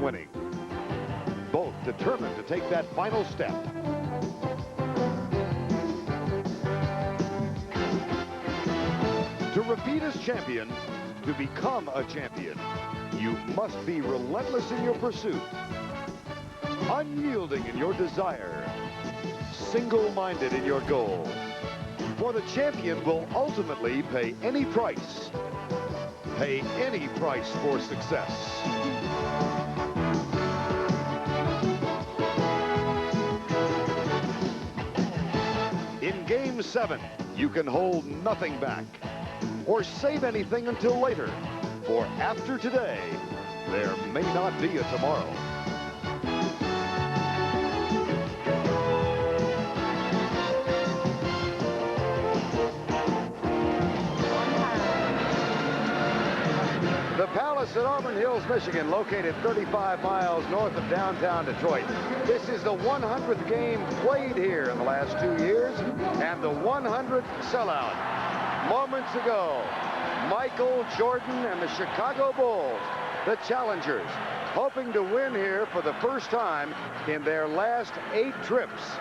winning. Both determined to take that final step. To repeat as champion, to become a champion, you must be relentless in your pursuit, unyielding in your desire, single-minded in your goal. For the champion will ultimately pay any price for success. In Game 7, you can hold nothing back or save anything until later. For after today, there may not be a tomorrow. The Palace at Auburn Hills, Michigan, located 35 miles north of downtown Detroit. This is the 100th game played here in the last 2 years, and the 100th sellout. Moments ago, Michael Jordan and the Chicago Bulls, the challengers, hoping to win here for the first time in their last 8 trips.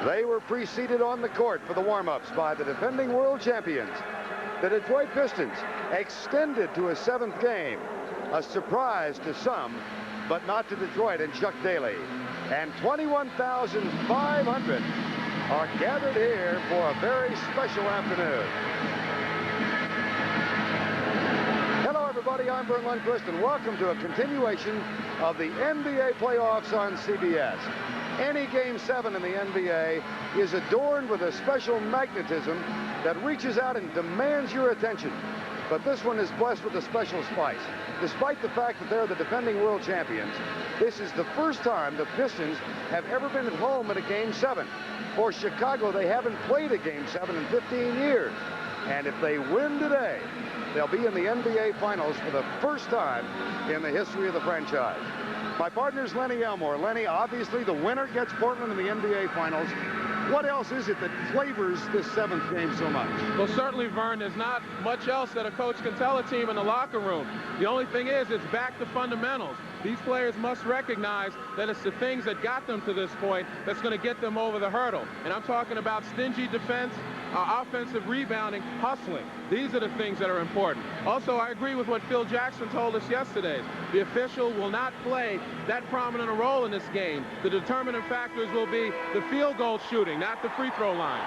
They were preceded on the court for the warm-ups by the defending world champions. The Detroit Pistons extended to a 7th game, a surprise to some, but not to Detroit and Chuck Daly. And 21,500 are gathered here for a very special afternoon. Hello, everybody. I'm Vern Lundquist, and welcome to a continuation of the NBA playoffs on CBS. Any Game 7 in the NBA is adorned with a special magnetism that reaches out and demands your attention. But this one is blessed with a special spice. Despite the fact that they're the defending world champions, this is the first time the Pistons have ever been at home in a Game 7. For Chicago, they haven't played a Game 7 in 15 years. And if they win today, they'll be in the NBA Finals for the first time in the history of the franchise. My partner is Lenny Elmore. Lenny, obviously the winner gets Portland in the NBA Finals. What else is it that flavors this 7th game so much? Well, certainly, Vern, there's not much else that a coach can tell a team in the locker room. The only thing is, it's back to fundamentals. These players must recognize that it's the things that got them to this point that's going to get them over the hurdle. And I'm talking about stingy defense, offensive rebounding, hustling. These are the things that are important. Also, I agree with what Phil Jackson told us yesterday. The official will not play that prominent a role in this game. The determining factors will be the field goal shooting, not the free throw line.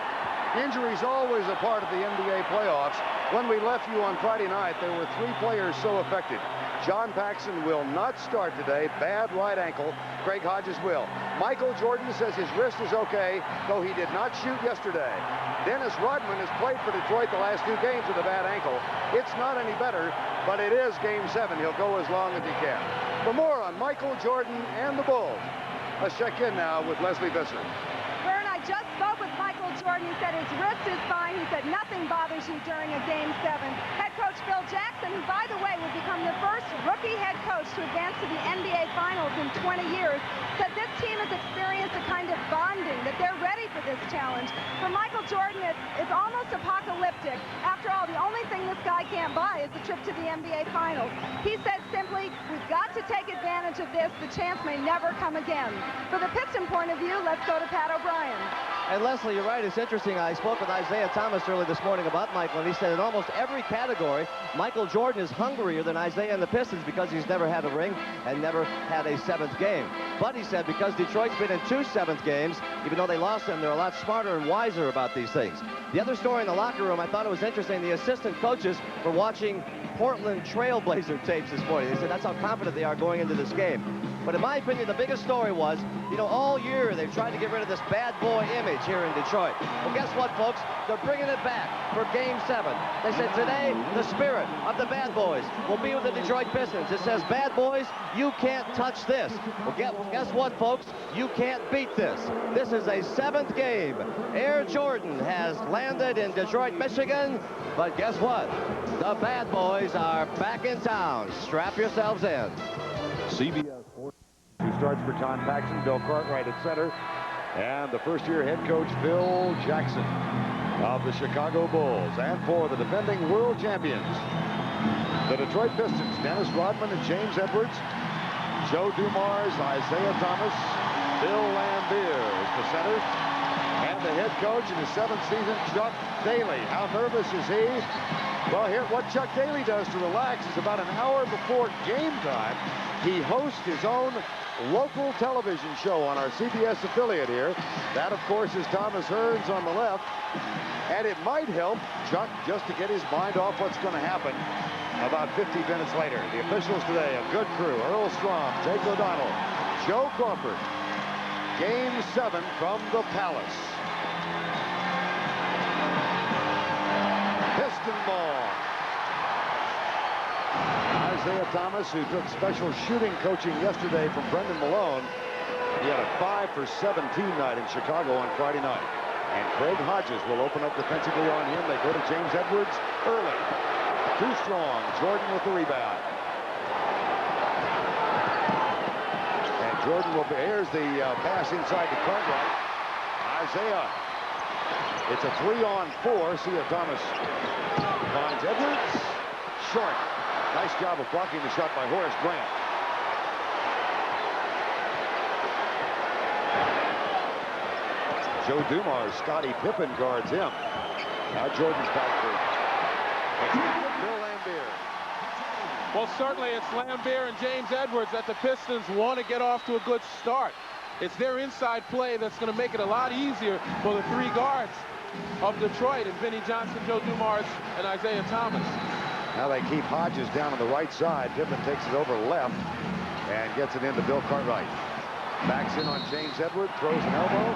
Injuries always a part of the NBA playoffs. When we left you on Friday night, there were 3 players so affected. John Paxson will not start today. Bad right ankle. Craig Hodges will. Michael Jordan says his wrist is okay, though he did not shoot yesterday. Dennis Rodman has played for Detroit the last 2 games with a bad ankle. It's not any better, but it is Game 7. He'll go as long as he can. For more on Michael Jordan and the Bulls, let's check in now with Leslie Visser. Vern, I just spoke with Michael Jordan. He said his wrist is fine. He said nothing bothers you during a Game 7. Head coach Phil Jackson, who, by the way, would become the first rookie head coach to advance to the NBA Finals in 20 years, said this team has experienced a kind of bonding, that they're ready for this challenge. For Michael Jordan, it's almost apocalyptic. After all, the only thing this guy can't buy is the trip to the NBA Finals. He said simply, we've got to take advantage of this. The chance may never come again. For the Piston point of view, let's go to Pat O'Brien. And Leslie, you're right. It's interesting. I spoke with Isiah Thomas early this morning about Michael, and he said in almost every category, Michael Jordan is hungrier than Isiah and the Pistons because he's never had a ring and never had a 7th game. But he said because Detroit's been in 2 7th games, even though they lost them, they're a lot smarter and wiser about these things. The other story in the locker room, I thought it was interesting. The assistant coaches were watching Portland Trailblazer tapes this morning. They said that's how confident they are going into this game. But in my opinion, the biggest story was, you know, all year they've tried to get rid of this bad boy image here in Detroit. Well, guess what, folks? They're bringing it back for Game 7. They said today, the spirit of the bad boys will be with the Detroit Pistons. It says, bad boys, you can't touch this. Well, guess what, folks? You can't beat this. This is a 7th game. Air Jordan has landed in Detroit, Michigan. But guess what? The bad boys are back in town. Strap yourselves in. CBS Sports. Who starts for John Paxson, Bill Cartwright at center, and the first-year head coach Phil Jackson of the Chicago Bulls. And for the defending world champions, the Detroit Pistons, Dennis Rodman and James Edwards. Joe Dumars, Isiah Thomas, Bill Lambier is the center. And the head coach in his 7th season, Chuck Daly. How nervous is he? Well, here, what Chuck Daly does to relax is about an hour before game time, he hosts his own local television show on our CBS affiliate here. That, of course, is Thomas Hearns on the left. And it might help Chuck just to get his mind off what's going to happen about 50 minutes later. The officials today, a good crew. Earl Strom, Jake O'Donnell, Joe Crawford. Game 7 from the Palace. Piston ball. Isiah Thomas, who took special shooting coaching yesterday from Brendan Malone. He had a 5 for 17 night in Chicago on Friday night. And Craig Hodges will open up defensively on him. They go to James Edwards early. Too strong. Jordan with the rebound. Jordan will be, here's the pass inside to Cartwright. Isiah. It's a 3-on-4. Isiah Thomas finds Edwards. Short. Nice job of blocking the shot by Horace Grant. Joe Dumars, Scottie Pippen guards him. Now Jordan's back for Bill Lambier. Well, certainly it's Lambier and James Edwards that the Pistons want to get off to a good start. It's their inside play that's going to make it a lot easier for the 3 guards of Detroit, and Vinnie Johnson, Joe Dumars, and Isiah Thomas. Now they keep Hodges down on the right side. Pippen takes it over left and gets it into Bill Cartwright. Backs in on James Edwards, throws an elbow,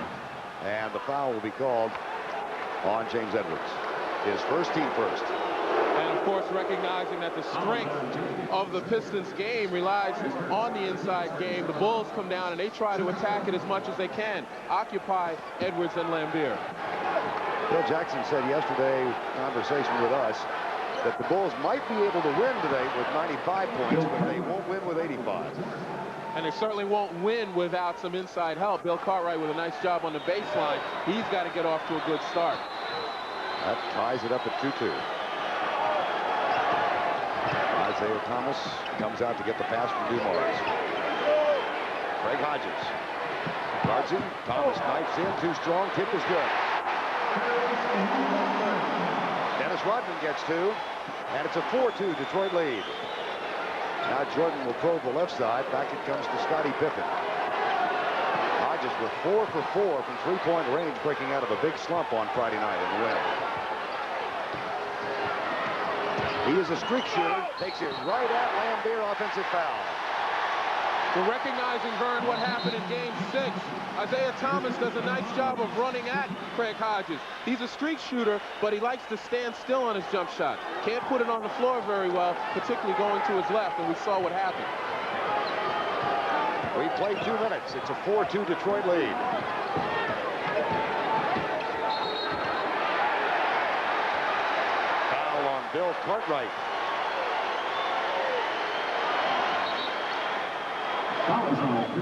and the foul will be called on James Edwards. His first, team first. And, of course, recognizing that the strength of the Pistons game relies on the inside game. The Bulls come down and they try to attack it as much as they can, occupy Edwards and Lambier. Bill Jackson said yesterday, conversation with us, that the Bulls might be able to win today with 95 points, but they won't win with 85. And they certainly won't win without some inside help. Bill Cartwright with a nice job on the baseline. He's got to get off to a good start. That ties it up at 2-2. Isiah Thomas comes out to get the pass from Dumars. Craig Hodges guards him. Thomas knifes in, too strong. Tip is good. Dennis Rodman gets 2, and it's a 4-2 Detroit lead. Now Jordan will probe the left side. Back it comes to Scottie Pippen. Hodges with 4 for 4 from 3-point range, breaking out of a big slump on Friday night in the win. He is a streak shooter, takes it right at Lambier, offensive foul. We're recognizing, Vern, what happened in Game 6. Isiah Thomas does a nice job of running at Craig Hodges. He's a streak shooter, but he likes to stand still on his jump shot. Can't put it on the floor very well, particularly going to his left, and we saw what happened. We played 2 minutes. It's a 4-2 Detroit lead. Foul on Bill Cartwright.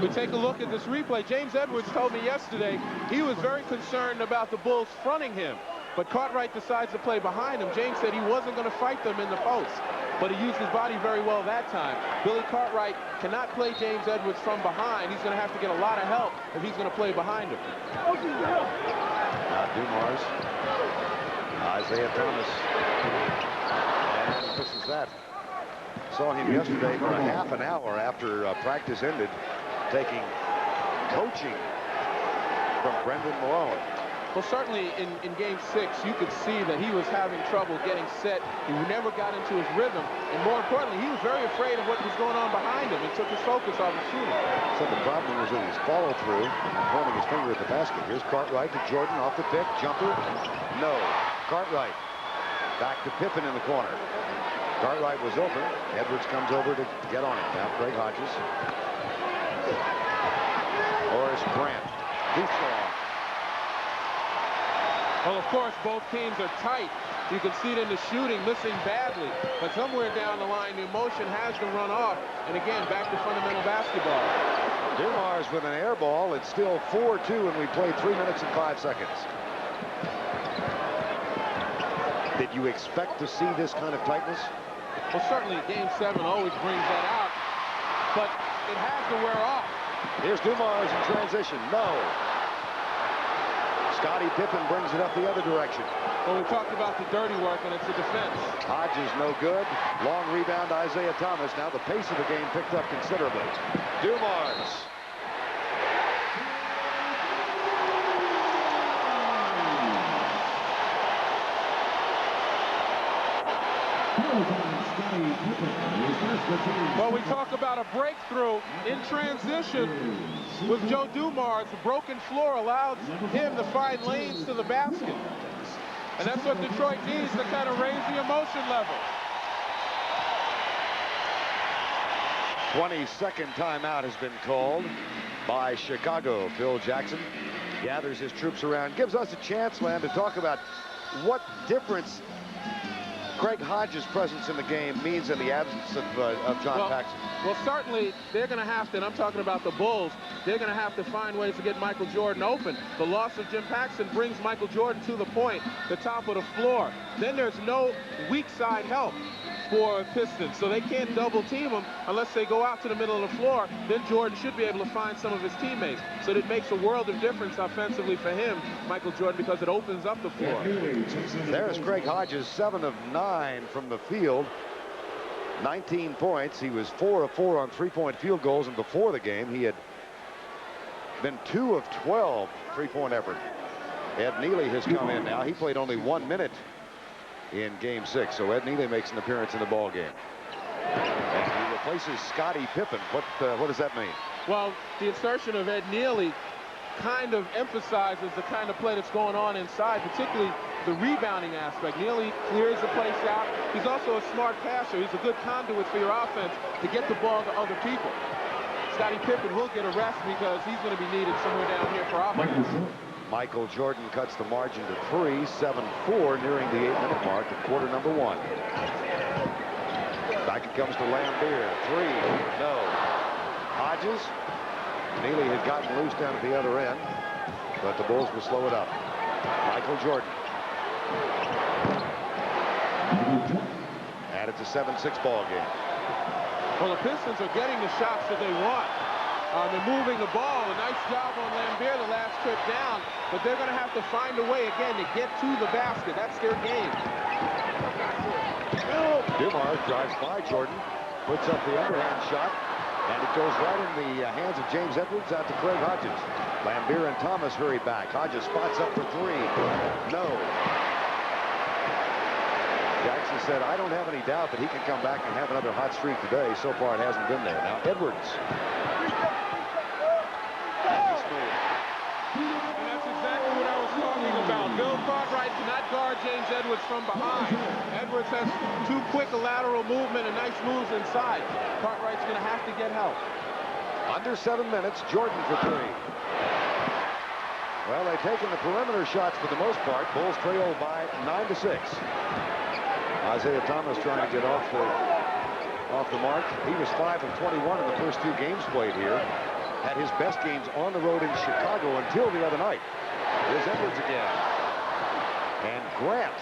We take a look at this replay. James Edwards told me yesterday he was very concerned about the Bulls fronting him, but Cartwright decides to play behind him. James said he wasn't going to fight them in the post, but he used his body very well that time. Billy Cartwright cannot play James Edwards from behind. He's going to have to get a lot of help if he's going to play behind him. Now Dumars, Isiah Thomas, and this is that. Saw him yesterday for a half an hour after practice ended, taking coaching from Brendan Malone. Well, certainly in Game 6, you could see that he was having trouble getting set. He never got into his rhythm. And more importantly, he was very afraid of what was going on behind him. It took his focus off the shooting. So the problem was in his follow-through and pointing his finger at the basket. Here's Cartwright to Jordan off the pick. Jumper. No. Cartwright. Back to Pippen in the corner. Cartwright was open. Edwards comes over to get on him. Now Craig Hodges. Horace Grant. Too strong. Well, of course, both teams are tight. You can see it in the shooting, missing badly. But somewhere down the line, the emotion has to run off. And again, back to fundamental basketball. Dumars with an air ball. It's still 4-2, and we played 3 minutes and 5 seconds. Did you expect to see this kind of tightness? Well, certainly Game 7 always brings that out. But it has to wear off. Here's Dumars in transition. No. Scottie Pippen brings it up the other direction. Well, we talked about the dirty work, and it's the defense. Hodges no good. Long rebound, Isiah Thomas. Now the pace of the game picked up considerably. Dumars. Well, we talk about a breakthrough in transition with Joe Dumars. The broken floor allowed him to find lanes to the basket. And that's what Detroit needs to kind of raise the emotion level. 22nd timeout has been called by Chicago. Phil Jackson gathers his troops around, gives us a chance, Lamb, to talk about what difference Craig Hodges' presence in the game means in the absence of John Paxson. Well, certainly they're going to have to, and I'm talking about the Bulls, they're going to have to find ways to get Michael Jordan open. The loss of Jim Paxson brings Michael Jordan to the point, the top of the floor. Then there's no weak side help for Pistons, so they can't double team him unless they go out to the middle of the floor. Then Jordan should be able to find some of his teammates. So it makes a world of difference offensively for him, Michael Jordan, because it opens up the floor. There's Craig Hodges, 7 of 9 from the field. 19 points. He was 4 of 4 on three-point field goals, and before the game he had been 2 of 12 three-point effort. Ed Neely has come in now. He played only 1 minute in game 6, so Ed Neely makes an appearance in the ball game. And he replaces Scottie Pippen. What does that mean? Well, the insertion of Ed Neely kind of emphasizes the kind of play that's going on inside, particularly the rebounding aspect. Neely clears the place out. He's also a smart passer. He's a good conduit for your offense to get the ball to other people. Scottie Pippen will get a rest because he's going to be needed somewhere down here for offense. Michael Jordan cuts the margin to 3, 7-4, nearing the 8-minute mark of quarter number 1. Back it comes to Lambier. 3, no. Hodges. Neely had gotten loose down at the other end, but the Bulls will slow it up. Michael Jordan. And it's a 7-6 ball game. Well, the Pistons are getting the shots that they want. They're moving the ball. A nice job on Lambier the last trip down, but they're going to have to find a way again to get to the basket. That's their game. Dumars drives by Jordan, puts up the underhand shot, and it goes right in the hands of James Edwards out to Craig Hodges. Lambier and Thomas hurry back. Hodges spots up for 3. No. Jackson said, I don't have any doubt that he can come back and have another hot streak today. So far, it hasn't been there. Now, Edwards. And that's exactly what I was talking about. Bill Cartwright cannot guard James Edwards from behind. Edwards has too quick a lateral movement and nice moves inside. Cartwright's going to have to get help. Under 7 minutes, Jordan for 3. Well, they've taken the perimeter shots for the most part. Bulls trail by 9-6. Isiah Thomas trying to get off the mark. He was 5 of 21 in the first 2 games played here. Had his best games on the road in Chicago until the other night. Here's Edwards again. And Grant,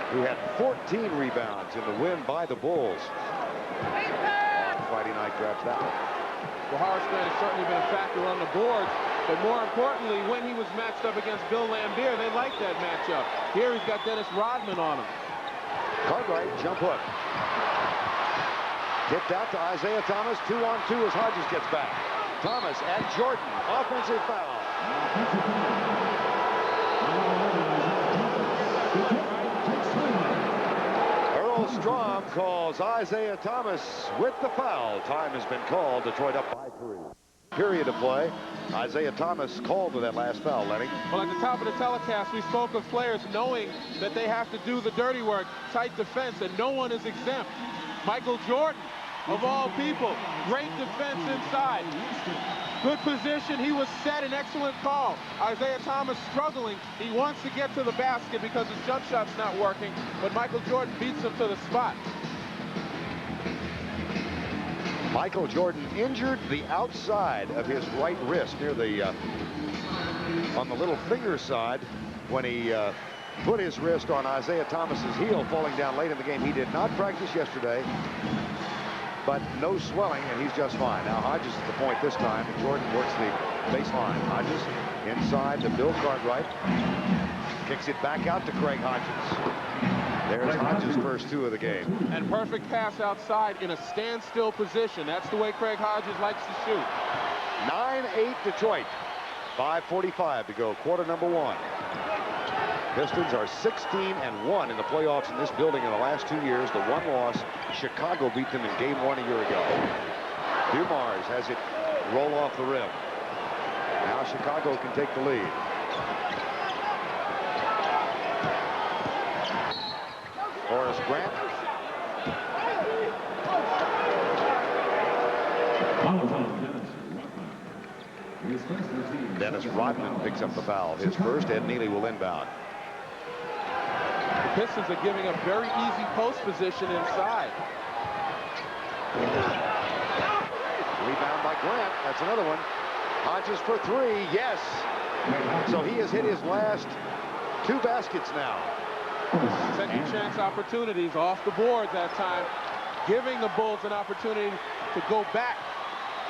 who had 14 rebounds in the win by the Bulls on Friday night, grabs that one. Well, Horace Grant has certainly been a factor on the boards, but more importantly, when he was matched up against Bill Lambier, they liked that matchup. Here he's got Dennis Rodman on him. Cartwright, jump hook. Kicked out to Isiah Thomas. 2-on-2 as Hodges gets back. Thomas and Jordan. Offensive foul. Earl Strom calls Isiah Thomas with the foul. Time has been called. Detroit up by 3. Period of play. Isiah Thomas called with that last foul, Lenny. Well, at the top of the telecast, we spoke of players knowing that they have to do the dirty work, tight defense, and no one is exempt. Michael Jordan, of all people, great defense inside. Good position. He was set, an excellent call. Isiah Thomas struggling. He wants to get to the basket because his jump shot's not working, but Michael Jordan beats him to the spot. Michael Jordan injured the outside of his right wrist near the on the little finger side when he put his wrist on Isiah Thomas's heel, falling down late in the game. He did not practice yesterday. but no swelling, and he's just fine. Now Hodges is the point this time. Jordan works the baseline. Hodges inside to Bill Cartwright. Kicks it back out to Craig Hodges. There's Hodges' first 2 of the game. And perfect pass outside in a standstill position. That's the way Craig Hodges likes to shoot. 9-8 Detroit. 5:45 to go, quarter number 1. Pistons are 16-1 in the playoffs in this building in the last 2 years. The one loss, Chicago beat them in game 1 a year ago. Dumars has it roll off the rim. Now Chicago can take the lead. Horace Grant. Dennis Rodman picks up the foul. His first. Ed Neely will inbound. The Pistons are giving up very easy post position inside. Rebound by Grant. That's another one. Hodges for 3. Yes. So he has hit his last 2 baskets now. Second chance opportunities off the board that time, giving the Bulls an opportunity to go back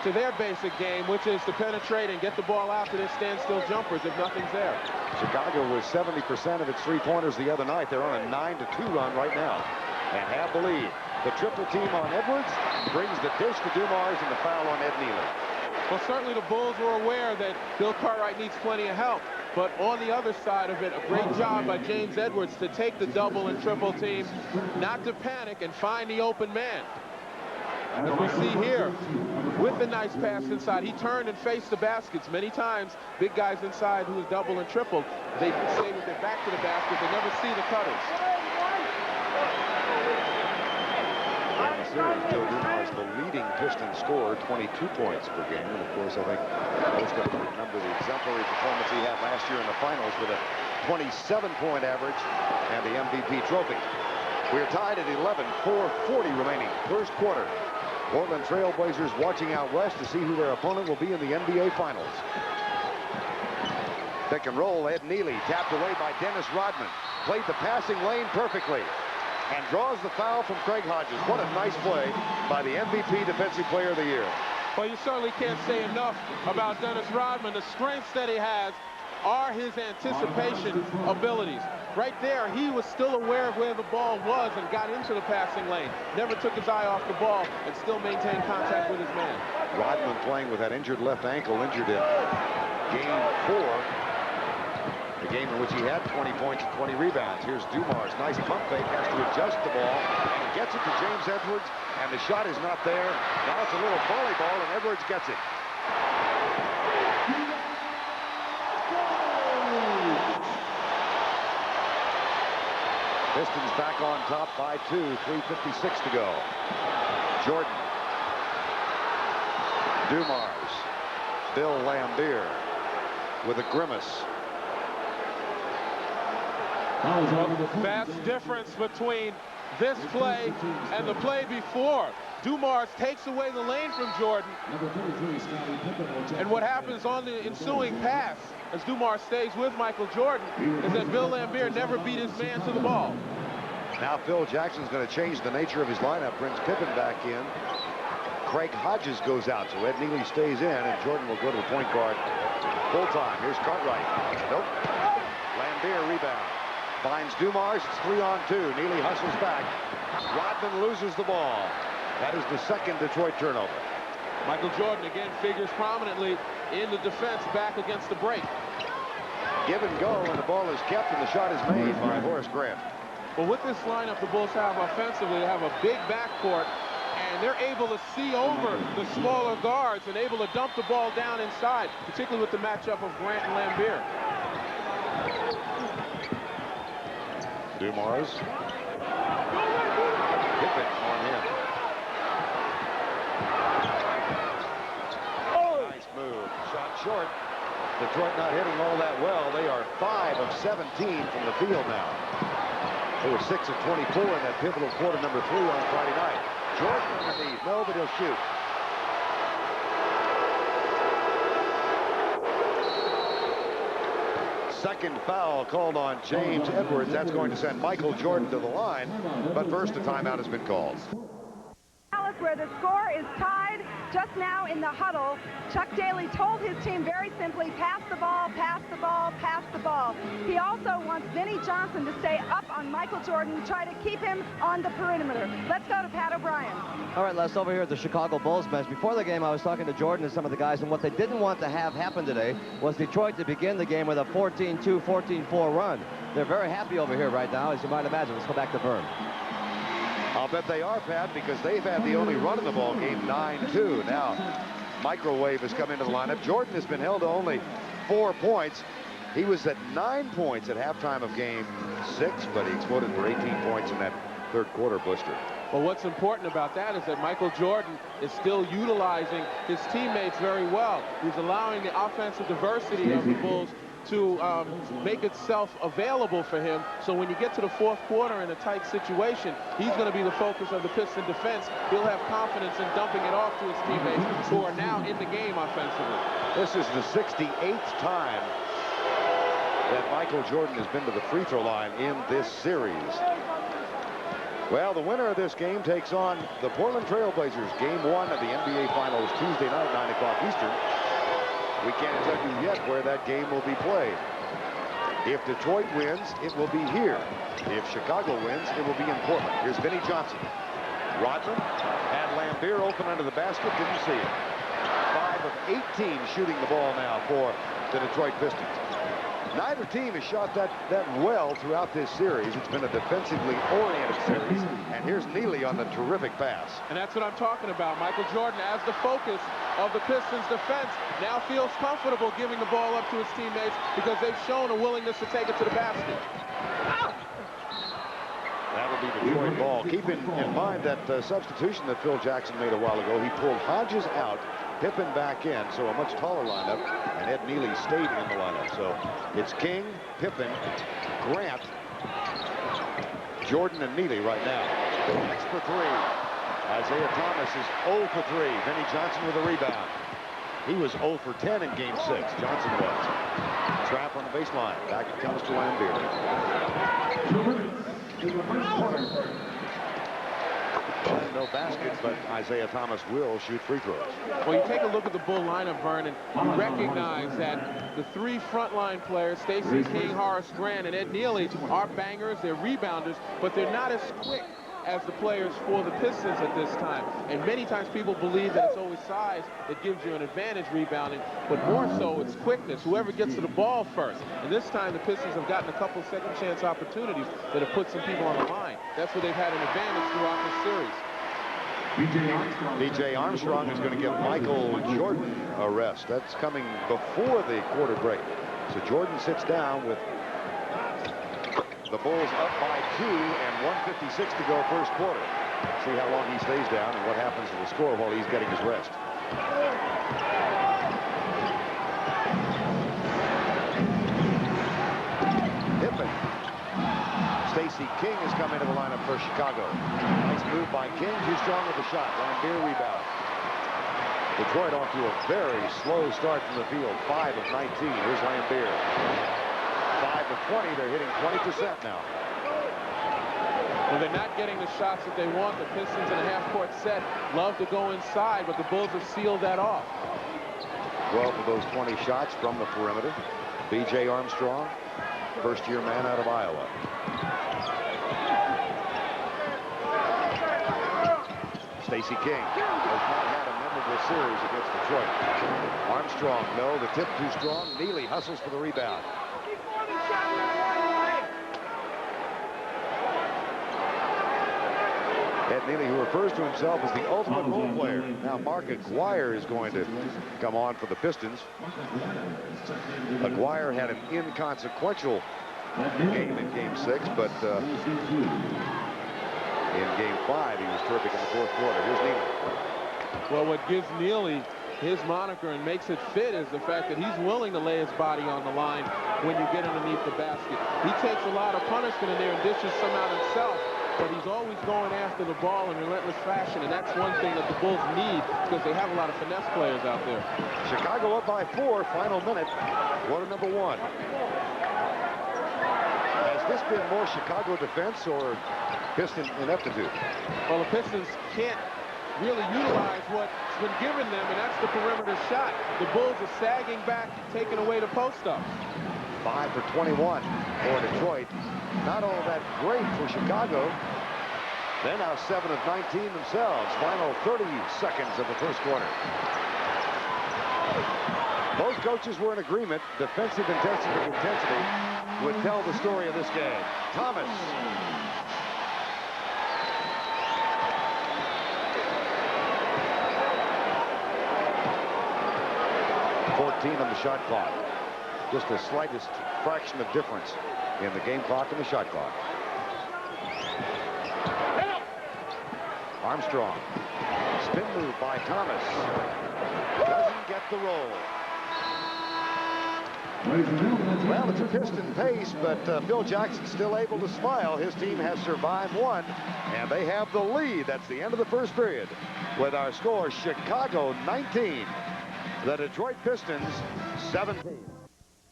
to their basic game, which is to penetrate and get the ball out to their standstill jumpers if nothing's there. Chicago was 70% of its 3-pointers the other night. They're on a 9-2 run right now and have the lead. The triple team on Edwards brings the dish to Dumars and the foul on Ed Neely. Well, certainly the Bulls were aware that Bill Cartwright needs plenty of help. But on the other side of it, a great job by James Edwards to take the double and triple team, not to panic and find the open man. As we see here, with the nice pass inside, he turned and faced the baskets many times. Big guys inside who is double and triple, they stay with their back to the basket. They never see the cutters. Bill Dumars, the leading Piston scorer, 22 points per game. And of course, I think most of them remember the exemplary performance he had last year in the finals with a 27-point average and the MVP trophy. We're tied at 11, 4:40 remaining, first quarter. Portland Trail Blazers watching out west to see who their opponent will be in the NBA Finals. Pick and roll, Ed Neely tapped away by Dennis Rodman. Played the passing lane perfectly and draws the foul from Craig Hodges. What a nice play by the MVP Defensive Player of the Year. Well, you certainly can't say enough about Dennis Rodman. The strengths that he has are his anticipation abilities. Right there, he was still aware of where the ball was and got into the passing lane. Never took his eye off the ball and still maintained contact with his man. Rodman playing with that injured left ankle, injured in game 4. The game in which he had 20 points and 20 rebounds. Here's Dumars, nice pump fake, has to adjust the ball, and gets it to James Edwards, and the shot is not there. Now it's a little volleyball, and Edwards gets it. Pistons back on top by 2, 3:56 to go. Jordan. Dumars. Bill Laimbeer with a grimace. Vast difference between this play and the play before. Dumars takes away the lane from Jordan. And what happens on the ensuing pass, as Dumars stays with Michael Jordan, is that Bill Laimbeer never beat his man to the ball. Now Phil Jackson's going to change the nature of his lineup. Brings Pippen back in. Craig Hodges goes out, so Ed Neely stays in, and Jordan will go to the point guard full time. Here's Cartwright. Nope. Laimbeer rebound. Finds Dumars. It's 3-on-2. Neely hustles back. Rodman loses the ball. That is the second Detroit turnover. Michael Jordan again figures prominently in the defense back against the break. Give and go, and the ball is kept, and the shot is made by Horace Grant. Well, with this lineup the Bulls have offensively, they have a big backcourt, and they're able to see over the smaller guards and able to dump the ball down inside, particularly with the matchup of Grant and Laimbeer. Dumars. Pippen on him. Nice move. Shot short. Detroit not hitting all that well. They are 5 of 17 from the field now. They were 6 of 24 in that pivotal quarter number 3 on Friday night. Jordan underneath. No, but he'll shoot. Second foul called on James Edwards. That's going to send Michael Jordan to the line. But first, a timeout has been called. Dallas where the score is tied just now in the huddle. Chuck Daly told his team very simply, pass the ball, pass the ball, pass the ball. He also wants Vinnie Johnson to stay up on Michael Jordan, try to keep him on the perimeter. Let's go to Pat O'Brien. All right, Les, over here at the Chicago Bulls bench. Before the game, I was talking to Jordan and some of the guys, and what they didn't want to have happen today was Detroit to begin the game with a 14-2, 14-4 run. They're very happy over here right now, as you might imagine. Let's go back to Vern. I'll bet they are, Pat, because they've had the only run in the ball game, 9-2. Now, Microwave has come into the lineup. Jordan has been held to only 4 points. He was at 9 points at halftime of game 6, but he exploded for 18 points in that third quarter booster. Well, what's important about that is that Michael Jordan is still utilizing his teammates very well. He's allowing the offensive diversity of the Bulls to make itself available for him. So when you get to the fourth quarter in a tight situation, he's going to be the focus of the Piston defense. He'll have confidence in dumping it off to his teammates who are now in the game offensively. This is the 68th time that Michael Jordan has been to the free throw line in this series. Well, the winner of this game takes on the Portland Trail Blazers. Game 1 of the NBA Finals Tuesday night, 9 o'clock Eastern. We can't tell you yet where that game will be played. If Detroit wins, it will be here. If Chicago wins, it will be in Portland. Here's Vinnie Johnson. Rodman had Lambeer open under the basket. Didn't see it. 5 of 18 shooting the ball now for the Detroit Pistons. Neither team has shot that well throughout this series. It's been a defensively oriented series. And here's Neely on the terrific pass. And that's what I'm talking about. Michael Jordan, as the focus of the Pistons defense, now feels comfortable giving the ball up to his teammates because they've shown a willingness to take it to the basket. That'll be Detroit ball. Keep in mind that substitution that Phil Jackson made a while ago. He pulled Hodges out, Pippen back in, so a much taller lineup, and Ed Neely stayed in the lineup. So it's King, Pippen, Grant, Jordan, and Neely right now. Next for 3. Isiah Thomas is 0 for 3. Vinnie Johnson with a rebound. He was 0 for 10 in game 6. Johnson was. Trap on the baseline. Back it comes to Lambeer. No basket, but Isiah Thomas will shoot free throws. Well, you take a look at the Bull lineup, Vern, and you recognize that the 3 frontline players, Stacey King, Horace Grant, and Ed Neely, are bangers, they're rebounders, but they're not as quick as the players for the Pistons at this time. And many times people believe that it's always size that gives you an advantage rebounding, but more so it's quickness, whoever gets to the ball first. And this time the Pistons have gotten a couple second chance opportunities that have put some people on the line. That's where they've had an advantage throughout this series. B.J. Armstrong is going to give Michael Jordan a rest. That's coming before the quarter break. So Jordan sits down with the Bulls up by 2 and 1:56 to go first quarter. See how long he stays down and what happens to the score while he's getting his rest. Pippen. Stacey King has come into the lineup for Chicago. Nice move by King. Too strong with the shot. Lambeer rebound. Detroit off to a very slow start from the field. 5 of 19. Here's Lambeer. 5 of 20. They're hitting 20% now. Well, they're not getting the shots that they want. The Pistons in a half-court set love to go inside, but the Bulls have sealed that off. 12 of those 20 shots from the perimeter. B.J. Armstrong, first-year man out of Iowa. Stacey King has not had a memorable series against Detroit. Armstrong, no, the tip too strong. Neely hustles for the rebound. Ed Neely, who refers to himself as the ultimate role player. Now Mark Aguirre is going to come on for the Pistons. Aguirre had an inconsequential game in game 6, but in game 5 he was terrific in the fourth quarter. Here's Neely. Well, what gives Neely his moniker and makes it fit is the fact that he's willing to lay his body on the line when you get underneath the basket. He takes a lot of punishment in there and dishes some out himself, but he's always going after the ball in relentless fashion, and that's one thing that the Bulls need because they have a lot of finesse players out there. Chicago up by 4, final minute, quarter number 1. Has this been more Chicago defense or Piston ineptitude? Well, the Pistons can't really utilize what's been given them, and that's the perimeter shot. The Bulls are sagging back, taking away the post-ups. 5 for 21 for Detroit. Not all that great for Chicago. They're now 7 of 19 themselves. Final 30 seconds of the first quarter. Both coaches were in agreement. Defensive intensity would tell the story of this game. Thomas. .14 on the shot clock. Just the slightest fraction of difference in the game clock and the shot clock. Armstrong. Spin move by Thomas. Doesn't get the roll. Well, it's a Piston pace, but Phil Jackson's still able to smile. His team has survived one, and they have the lead. That's the end of the first period. With our score, Chicago 19. The Detroit Pistons 17.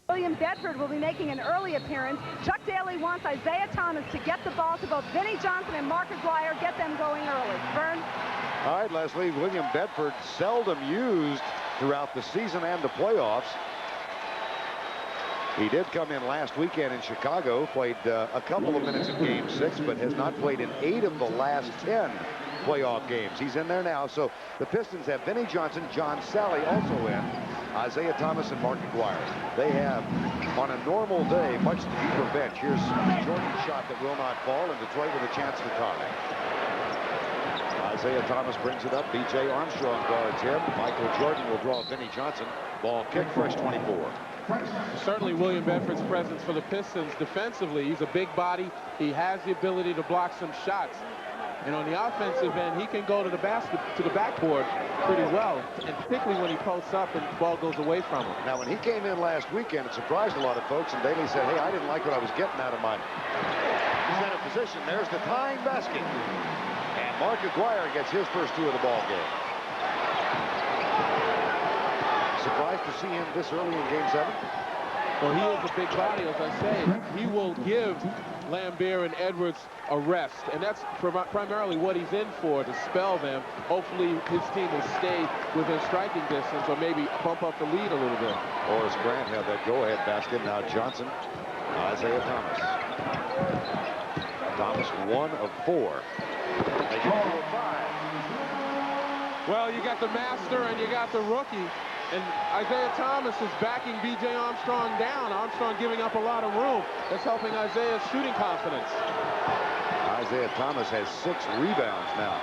William Bedford will be making an early appearance. Chuck Daly wants Isiah Thomas to get the ball to both Vinnie Johnson and Mark Aguirre, get them going early. Vern? All right, Leslie. William Bedford seldom used throughout the season and the playoffs. He did come in last weekend in Chicago, played a couple of minutes in Game 6, but has not played in 8 of the last 10 playoff games. He's in there now. So the Pistons have Vinnie Johnson, John Salley also in, Isiah Thomas and Mark Aguirre. They have, on a normal day, much deeper bench. Here's Jordan's shot that will not fall, and Detroit with a chance to tie. Isiah Thomas brings it up. B.J. Armstrong guards him. Michael Jordan will draw Vinnie Johnson. Ball kick, fresh 24. Certainly William Bedford's presence for the Pistons defensively. He's a big body. He has the ability to block some shots. And on the offensive end, he can go to the basket, to the backboard pretty well, and particularly when he posts up and the ball goes away from him. Now, when he came in last weekend, it surprised a lot of folks, and Daly said, hey, I didn't like what I was getting out of my center position. There's the tying basket. And Mark Aguirre gets his first 2 of the ball game. Surprised to see him this early in Game 7? Well, he is a big body, as I say. He will give Lambert and Edwards a rest, and that's primarily what he's in for, to spell them. Hopefully his team will stay within striking distance, or maybe bump up the lead a little bit. Horace Grant had that go-ahead basket. Now Johnson, Isiah Thomas. Thomas 1 of 4. They get to a 5. Well, you got the master and you got the rookie. And Isiah Thomas is backing B.J. Armstrong down. Armstrong giving up a lot of room. That's helping Isiah's shooting confidence. Isiah Thomas has 6 rebounds now.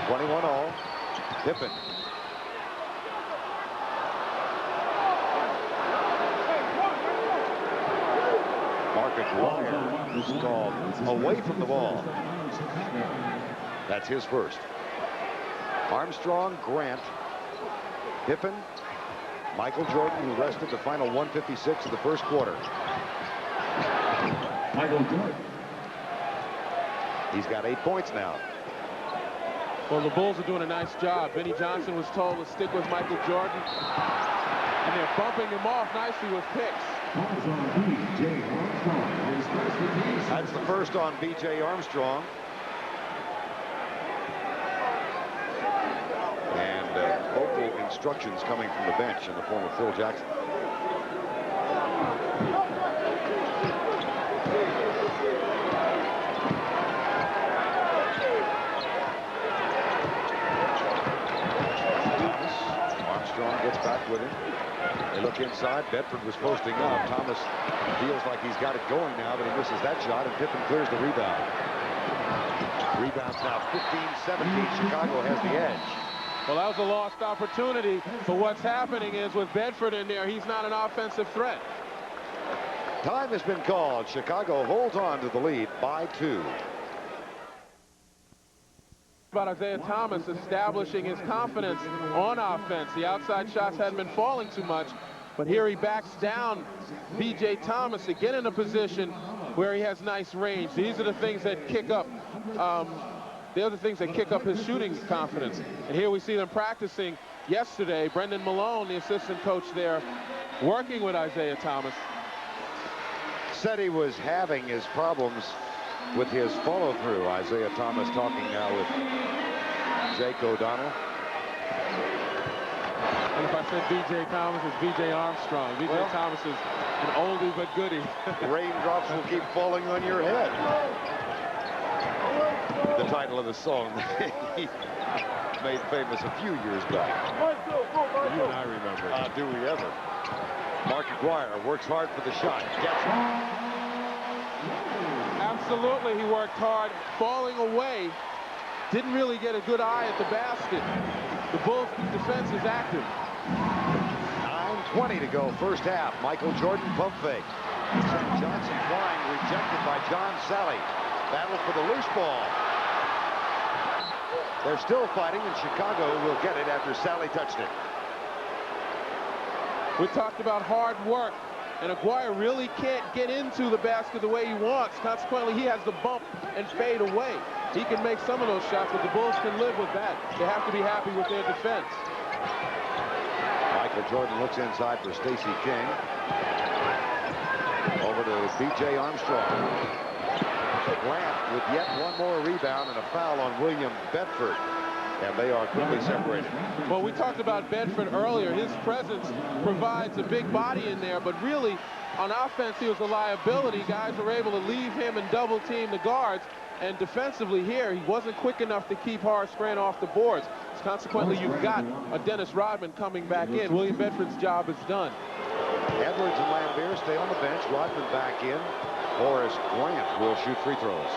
21 all. Pippen. Mark Aguirre is called away from the ball. That's his first. Armstrong, Grant, Pippen, Michael Jordan, who rested the final 156 of the first quarter. Michael Jordan. He's got 8 points now. Well, the Bulls are doing a nice job. Vinnie Johnson was told to stick with Michael Jordan, and they're bumping him off nicely with picks. That's the first on B.J. Armstrong. And vocal instructions coming from the bench in the form of Phil Jackson. Armstrong gets back with him. They look inside. Bedford was posting up. Thomas feels like he's got it going now, but he misses that shot, and Pippen clears the rebound. Rebounds now 15-17. Chicago has the edge. Well, that was a lost opportunity, but what's happening is with Bedford in there, he's not an offensive threat. Time has been called. Chicago holds on to the lead by 2. About Isiah Thomas establishing his confidence on offense. The outside shots hadn't been falling too much, but here he backs down B.J. Thomas to get in a position where he has nice range. These are the things that kick up the other things that kick up his shooting confidence. And here we see them practicing yesterday. Brendan Malone, the assistant coach there, working with Isiah Thomas. Said he was having his problems with his follow-through. Isiah Thomas talking now with Jake O'Donnell. And if I said B.J. Thomas, it's B.J. Armstrong. B.J. Well, Thomas is an oldie but goodie. Raindrops will keep falling on your head. The title of the song he made famous a few years back. You and I remember. Do we ever? Mark Aguirre works hard for the shot. Gets it. Absolutely, he worked hard. Falling away. Didn't really get a good eye at the basket. The Bulls defense is active. 9:20 to go, first half. Michael Jordan pump fake. Sent Johnson flying, rejected by John Salley. Battle for the loose ball. They're still fighting, and Chicago will get it after Salley touched it. We talked about hard work, and Aguirre really can't get into the basket the way he wants. Consequently, he has the bump and fade away. He can make some of those shots, but the Bulls can live with that. They have to be happy with their defense. Michael Jordan looks inside for Stacey King. Over to B.J. Armstrong. Grant with yet one more rebound and a foul on William Bedford. And they are quickly separated. Well, we talked about Bedford earlier. His presence provides a big body in there, but really, on offense, he was a liability. Guys were able to leave him and double team the guards. And defensively here, he wasn't quick enough to keep Horace Grant off the boards. Consequently, you've got a Dennis Rodman coming back in. William Bedford's job is done. Edwards and Lambert stay on the bench. Rodman back in. Horace Grant will shoot free throws.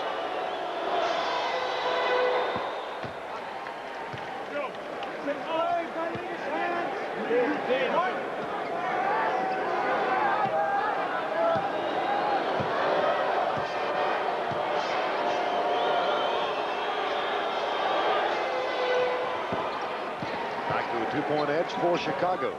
Back to a two-point edge for Chicago.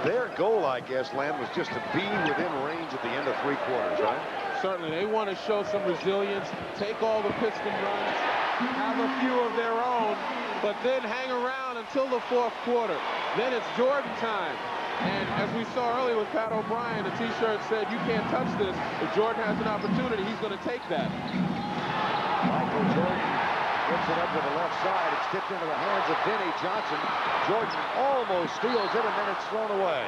Their goal, I guess, Lamb, was just to be within range at the end of three quarters, right? Certainly, they want to show some resilience, take all the Piston runs, have a few of their own, but then hang around until the fourth quarter. Then it's Jordan time. And as we saw earlier with Pat O'Brien, the T-shirt said, "You can't touch this." If Jordan has an opportunity, he's going to take that. Michael Jordan gets it up to the left side. It's tipped into the hands of Vinnie Johnson. Jordan almost steals it, and then it's thrown away.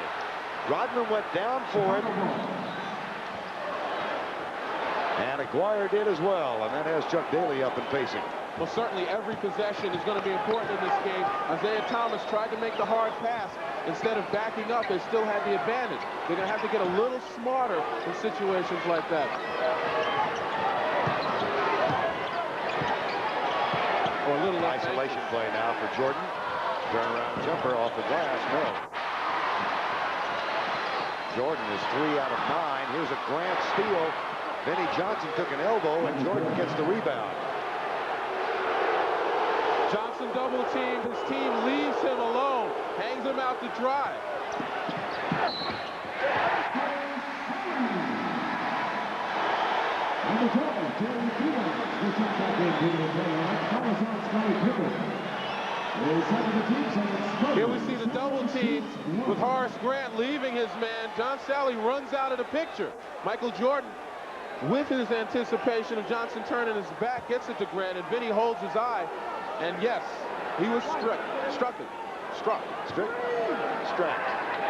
Rodman went down for it. And Aguirre did as well, and that has Chuck Daly up and pacing. Well, certainly every possession is going to be important in this game. Isiah Thomas tried to make the hard pass. Instead of backing up, they still had the advantage. They're going to have to get a little smarter in situations like that. Or a little isolation play now for Jordan. Turnaround jumper off the glass. No. Jordan is 3 out of 9. Here's a Grant steal. Vinnie Johnson took an elbow, and Jordan gets the rebound. Johnson double teamed. His team leaves him alone, hangs him out to dry. Here we see the double teams with Horace Grant leaving his man. John Salley runs out of the picture. Michael Jordan, with his anticipation of Johnson turning his back, gets it to Grant, and Vinnie holds his eye. And yes, he was struck.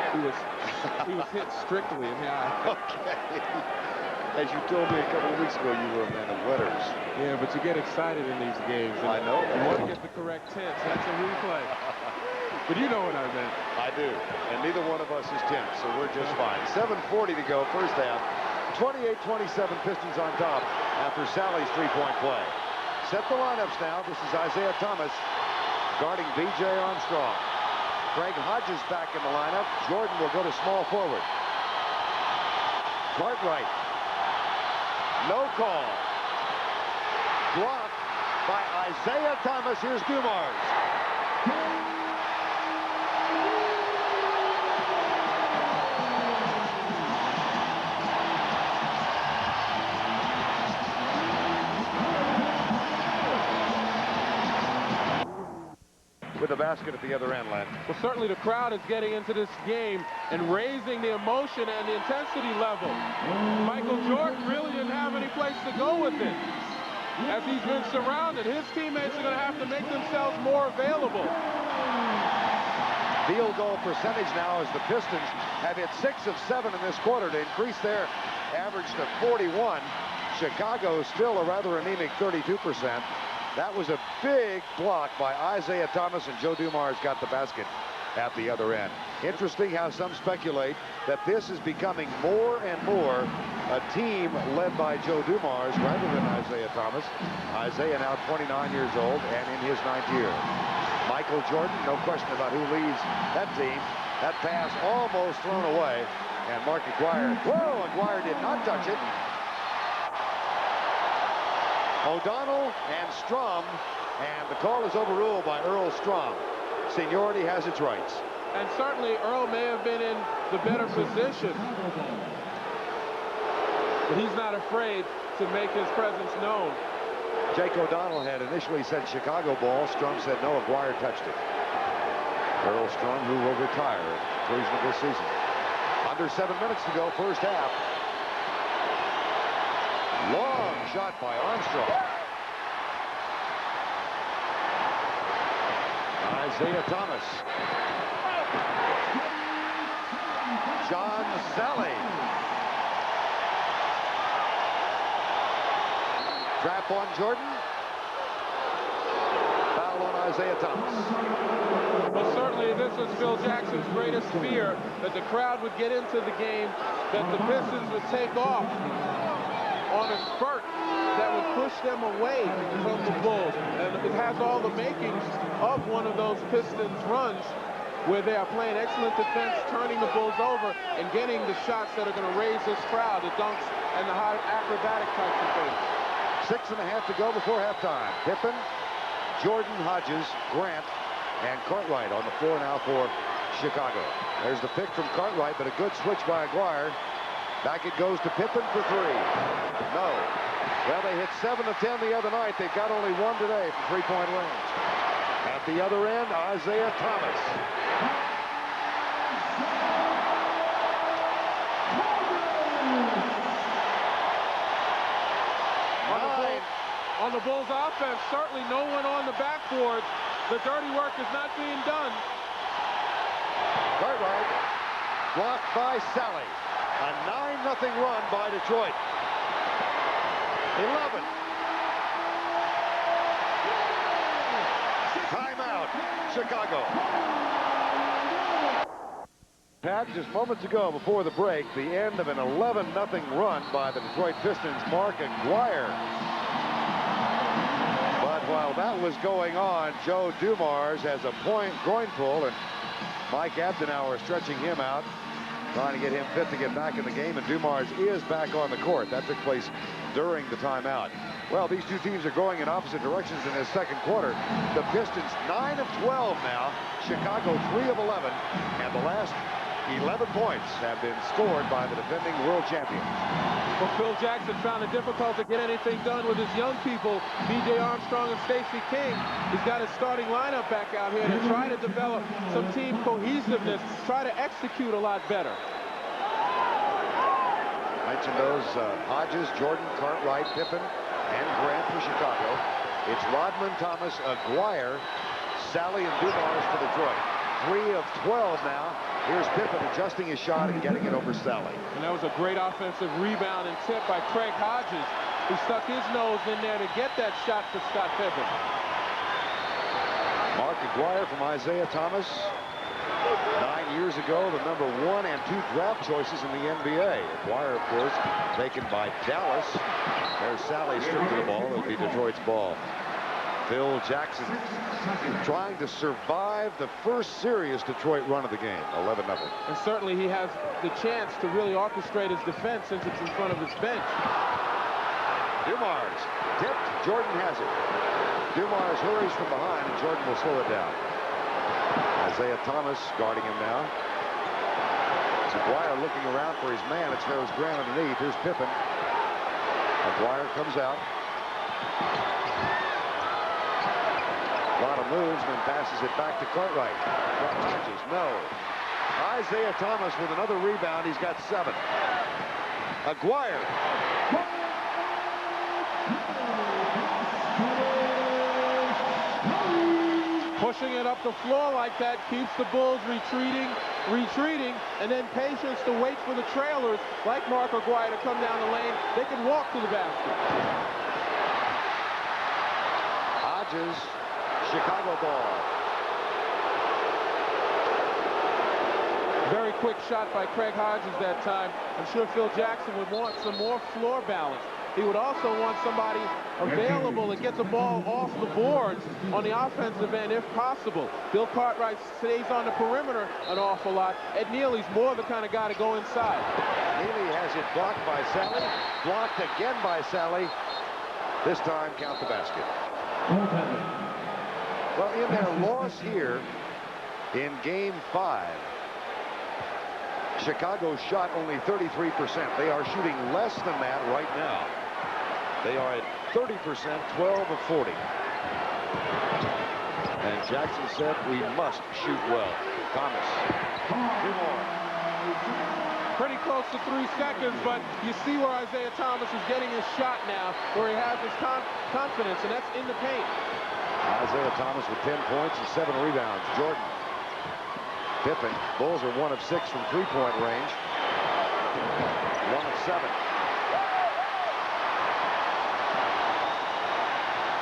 He was hit strictly in the eye. Okay. As you told me a couple of weeks ago, you were a man of letters. Yeah, but you get excited in these games. I know. You want to get the correct tense. That's a replay. But you know what I meant. I do. And neither one of us is tense, so we're just fine. 7:40 to go, first half. 28-27 Pistons on top after Salley's three-point play. Set the lineups now. This is Isiah Thomas guarding B.J. Armstrong. Craig Hodges back in the lineup. Jordan will go to small forward. Cartwright. No call. Blocked by Isiah Thomas. Here's Dumars. With the basket at the other end, Len. Well, certainly the crowd is getting into this game and raising the emotion and the intensity level. Michael Jordan really didn't have any place to go with it. as he's been surrounded. His teammates are going to have to make themselves more available. Field goal percentage now as the Pistons have hit 6 of 7 in this quarter to increase their average to 41. Chicago still a rather anemic 32%. That was a big block by Isiah Thomas, and Joe Dumars got the basket at the other end. Interesting how some speculate that this is becoming more and more a team led by Joe Dumars rather than Isiah Thomas. Isiah now 29 years old and in his 9th year. Michael Jordan, no question about who leads that team. That pass almost thrown away, and Mark Aguirre. Whoa, Aguirre did not touch it. O'Donnell and Strom, and the call is overruled by Earl Strom. Seniority has its rights. And certainly Earl may have been in the better position, but he's not afraid to make his presence known. Jake O'Donnell had initially said Chicago ball. Strom said no, Aguirre touched it. Earl Strom, who will retire at the conclusion of this season. Under 7 minutes to go, first half. Long shot by Armstrong. Isiah Thomas. John Salley. Trap on Jordan. Foul on Isiah Thomas. Well, certainly this was Phil Jackson's greatest fear, that the crowd would get into the game, that the Pistons would take off on a spurt that would push them away from the Bulls. And it has all the makings of one of those Pistons runs where they are playing excellent defense, turning the Bulls over, and getting the shots that are going to raise this crowd, the dunks and the high acrobatic types of things. 6.5 to go before halftime. Pippen, Jordan, Hodges, Grant, and Cartwright on the floor now for Chicago. There's the pick from Cartwright, but a good switch by Aguirre. Back it goes to Pippen for 3. No. Well, they hit 7 of 10 the other night. They've got only 1 today from 3-point range. At the other end, Isiah Thomas. On the Bulls offense, certainly no one on the backboard. The dirty work is not being done. Cartwright blocked by Salley. A 9-0 run by Detroit. 11. Timeout, Chicago. Pat, just moments ago before the break, the end of an 11-0 run by the Detroit Pistons. Mark Aguirre. But while that was going on, Joe Dumars has a groin pull, and Mike Abdenauer stretching him out, trying to get him fit to get back in the game, and Dumars is back on the court. That took place during the timeout. Well, these two teams are going in opposite directions in this second quarter. The Pistons 9 of 12 now. Chicago 3 of 11. And the last 11 points have been scored by the defending world champion. Well, Phil Jackson found it difficult to get anything done with his young people, B.J. Armstrong and Stacey King. He's got his starting lineup back out here to try to develop some team cohesiveness, try to execute a lot better. Mentioned those Hodges, Jordan, Cartwright, Pippen, and Grant for Chicago. It's Rodman, Thomas, Aguirre, Salley, and Dumars for Detroit. 3 of 12 now. Here's Pippen adjusting his shot and getting it over Salley. And that was a great offensive rebound and tip by Craig Hodges, who stuck his nose in there to get that shot for Scott Pippen. Mark Aguirre from Isiah Thomas. 9 years ago, the number 1 and 2 draft choices in the NBA. Aguirre, of course, taken by Dallas. There's Salley stripped to the ball. It'll be Detroit's ball. Phil Jackson trying to survive the first serious Detroit run of the game, 11-0. And certainly he has the chance to really orchestrate his defense since it's in front of his bench. Dumars tipped. Jordan has it. Dumars hurries from behind, and Jordan will slow it down. Isiah Thomas guarding him now. Aguirre looking around for his man. It's Ferris Grant underneath. Here's Pippen. Aguirre comes out. A lot of moves, and then passes it back to Cartwright. Hodges, no. Isiah Thomas with another rebound. He's got 7. Aguirre. pushing it up the floor like that keeps the Bulls retreating, and then patience to wait for the trailers like Mark Aguirre to come down the lane. They can walk to the basket. Hodges, Chicago ball. Very quick shot by Craig Hodges that time. I'm sure Phil Jackson would want some more floor balance. He would also want somebody available that gets the ball off the boards on the offensive end if possible. Bill Cartwright stays on the perimeter an awful lot. Ed Neely's more the kind of guy to go inside. Neely has it blocked by Salley. Blocked again by Salley. This time, count the basket. Well, in their loss here in Game 5, Chicago shot only 33%. They are shooting less than that right now. They are at 30%, 12 of 40. And Jackson said, we must shoot well. Thomas, 2 more. Pretty close to 3 seconds, but you see where Isiah Thomas is getting his shot now, where he has his confidence, and that's in the paint. Isiah Thomas with 10 points and 7 rebounds. Jordan. Pippen. Bulls are 1 of 6 from 3-point range. 1 of 7.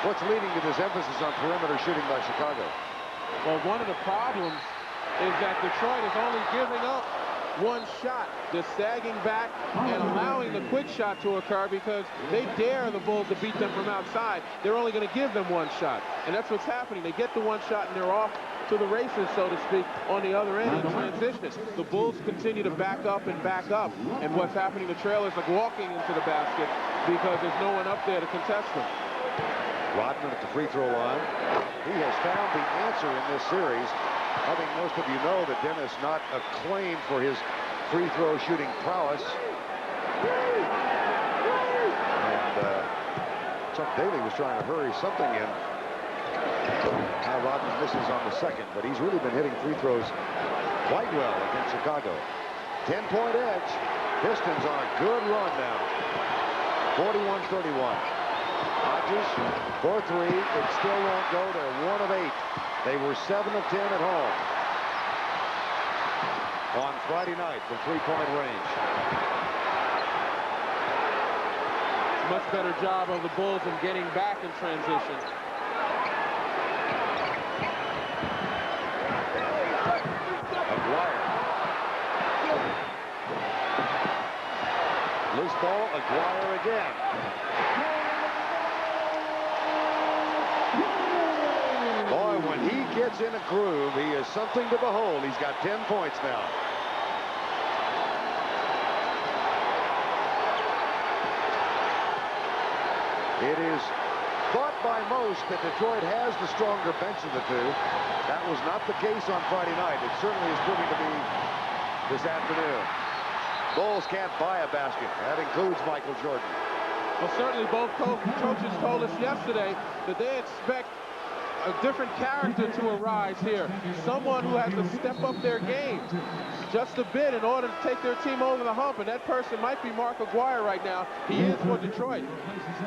What's leading to this emphasis on perimeter shooting by Chicago? Well, one of the problems is that Detroit is only giving up 1 shot. They're sagging back and allowing the quick shot to occur because they dare the Bulls to beat them from outside. They're only going to give them 1 shot. And that's what's happening. They get the 1 shot and they're off to the races, so to speak, on the other end in transition. The Bulls continue to back up. And what's happening, the trailers are walking into the basket because there's no one up there to contest them. Rodman at the free throw line. He has found the answer in this series. I think most of you know that Dennis not acclaimed for his free throw shooting prowess. And Chuck Daly was trying to hurry something in. Now Rodman misses on the second, but he's really been hitting free throws quite well against Chicago. 10-point edge. Pistons on a good run now. 41-31. Hodges for 3. It still won't go. They're 1 of 8. They were 7 of 10 at home on Friday night from 3-point range. Much better job of the Bulls in getting back in transition. Aguirre. Loose ball, Aguirre again. Boy, when he gets in a groove, he is something to behold. He's got 10 points now. It is thought by most that Detroit has the stronger bench of the two. That was not the case on Friday night. It certainly is proving to be this afternoon. Bulls can't buy a basket. That includes Michael Jordan. Well, certainly both coaches told us yesterday that they expect a different character to arise here. Someone who has to step up their game just a bit in order to take their team over the hump, and that person might be Mark Aguirre right now. He is for Detroit.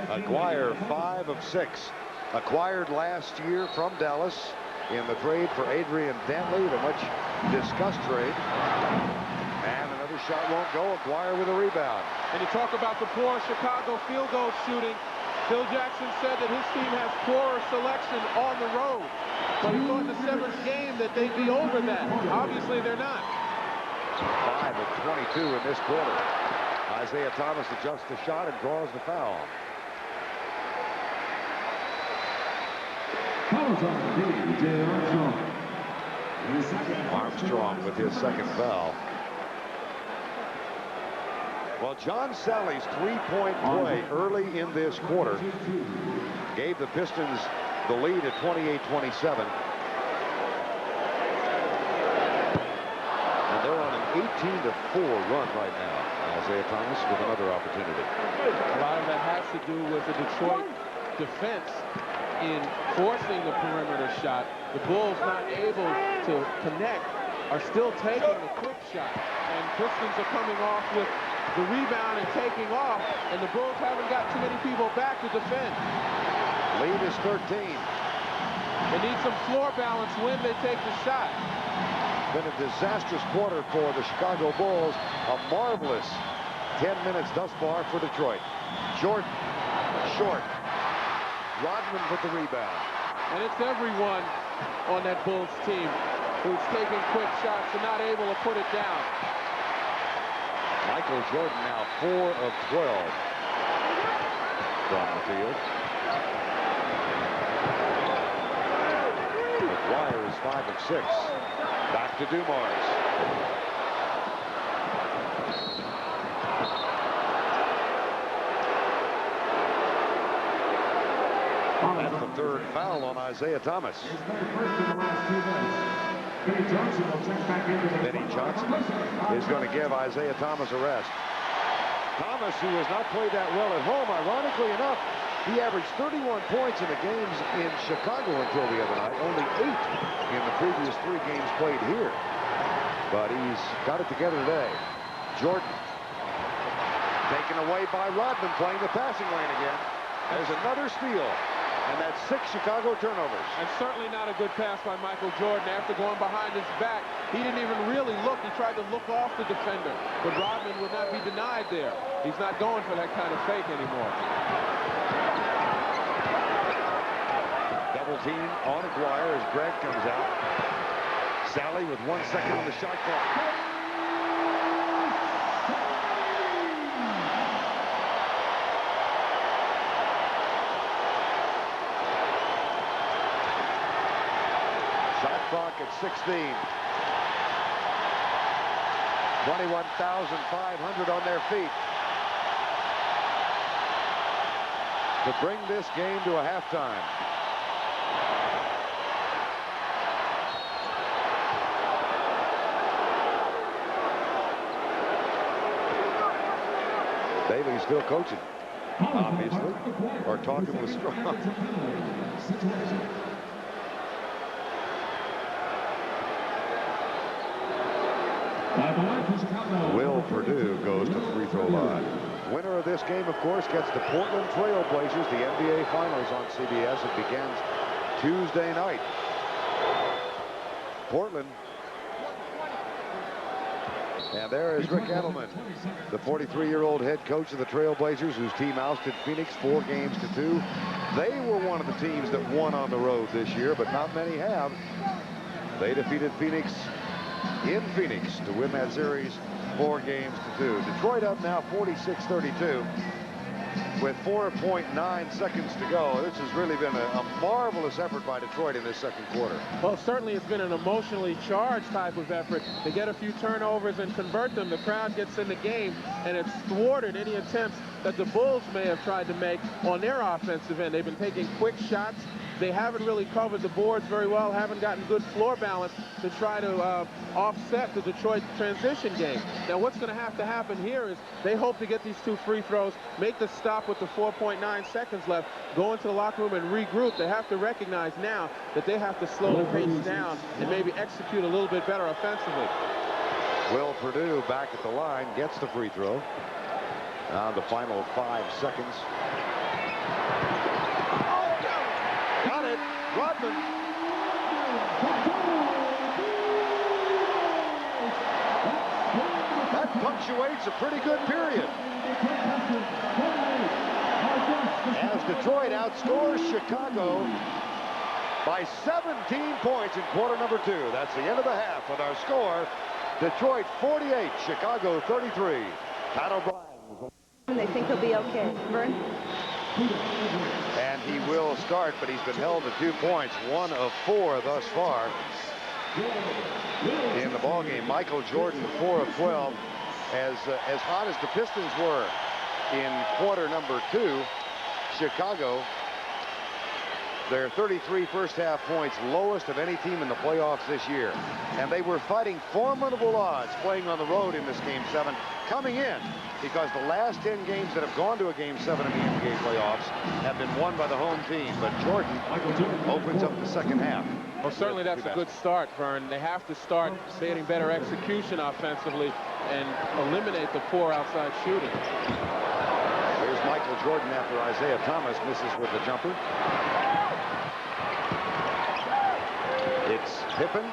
Aguirre, 5 of 6. Acquired last year from Dallas in the trade for Adrian Dantley, the much discussed trade. And another shot won't go. Aguirre with a rebound. And you talk about the poor Chicago field goal shooting. Phil Jackson said that his team has poorer selection on the road. But he thought in the 7th game that they'd be over that. Obviously, they're not. 5 of 22 in this quarter. Isiah Thomas adjusts the shot and draws the foul. Armstrong with his 2nd foul. Well, John Salley's 3-point play early in this quarter gave the Pistons the lead at 28-27. And they're on an 18-4 run right now. Isiah Thomas with another opportunity. A lot of that has to do with the Detroit defense in forcing the perimeter shot. The Bulls not able to connect are still taking the quick shot. And Pistons are coming off with the rebound and taking off, and the Bulls haven't got too many people back to defend. Lead is 13. They need some floor balance when they take the shot. Been a disastrous quarter for the Chicago Bulls. A marvelous 10 minutes thus far for Detroit. Jordan, short. Rodman with the rebound. And it's everyone on that Bulls team who's taking quick shots and not able to put it down. Michael Jordan now 4 of 12 from the field. McGuire is 5 of 6. Back to Dumars. That's the third foul on Isiah Thomas. Benny Johnson is going to give Isiah Thomas a rest. Thomas, who has not played that well at home, ironically enough, he averaged 31 points in the games in Chicago until the other night, only 8 in the previous 3 games played here. But he's got it together today. Jordan taken away by Rodman, playing the passing lane again. There's another steal. And that's 6 Chicago turnovers. And certainly not a good pass by Michael Jordan. After going behind his back, he didn't even really look. He tried to look off the defender. But Rodman would not be denied there. He's not going for that kind of fake anymore. Double team on Aguirre as Greg comes out. Salley with 1 second on the shot clock. Clock at 16. 21,500 on their feet to bring this game to a halftime. Bailey's still coaching, obviously, or talking with Strong. Will Perdue goes to the free throw line. Winner of this game, of course, gets the Portland Trail Blazers, the NBA Finals on CBS. It begins Tuesday night. Portland. And there is Rick Edelman, the 43-year-old head coach of the Trail Blazers, whose team ousted Phoenix 4 games to 2. They were one of the teams that won on the road this year, but not many have. They defeated Phoenix in Phoenix to win that series 4 games to 2. Detroit up now 46-32 with 4.9 seconds to go. This has really been a marvelous effort by Detroit in this second quarter. Well, certainly it's been an emotionally charged type of effort to get a few turnovers and convert them. The crowd gets in the game, and it's thwarted any attempts that the Bulls may have tried to make on their offensive end. They've been taking quick shots. They haven't really covered the boards very well, haven't gotten good floor balance to try to offset the Detroit transition game. Now, what's going to happen here is they hope to get these 2 free throws, make the stop with the 4.9 seconds left, go into the locker room and regroup. They have to recognize now that they have to slow the pace down and maybe execute a little bit better offensively. Will Perdue back at the line, gets the free throw. Now the final 5 seconds. Got it, Rodman. That punctuates a pretty good period. As Detroit outscores Chicago by 17 points in quarter number 2. That's the end of the half with our score. Detroit 48, Chicago 33. Pat O'Brien. They think he'll be okay. Vern? And he will start, but he's been held to 2 points, 1 of 4 thus far in the ballgame. Michael Jordan, 4 of 12. As hot as the Pistons were in quarter number 2, Chicago, their 33 first-half points, lowest of any team in the playoffs this year. And they were fighting formidable odds playing on the road in this Game 7, coming in because the last 10 games that have gone to a Game 7 in the NBA playoffs have been won by the home team. But Jordan opens up the second half. Well, certainly that's a good start, Vern. They have to start getting better execution offensively and eliminate the poor outside shooting. Here's Michael Jordan after Isiah Thomas misses with the jumper. Pippen,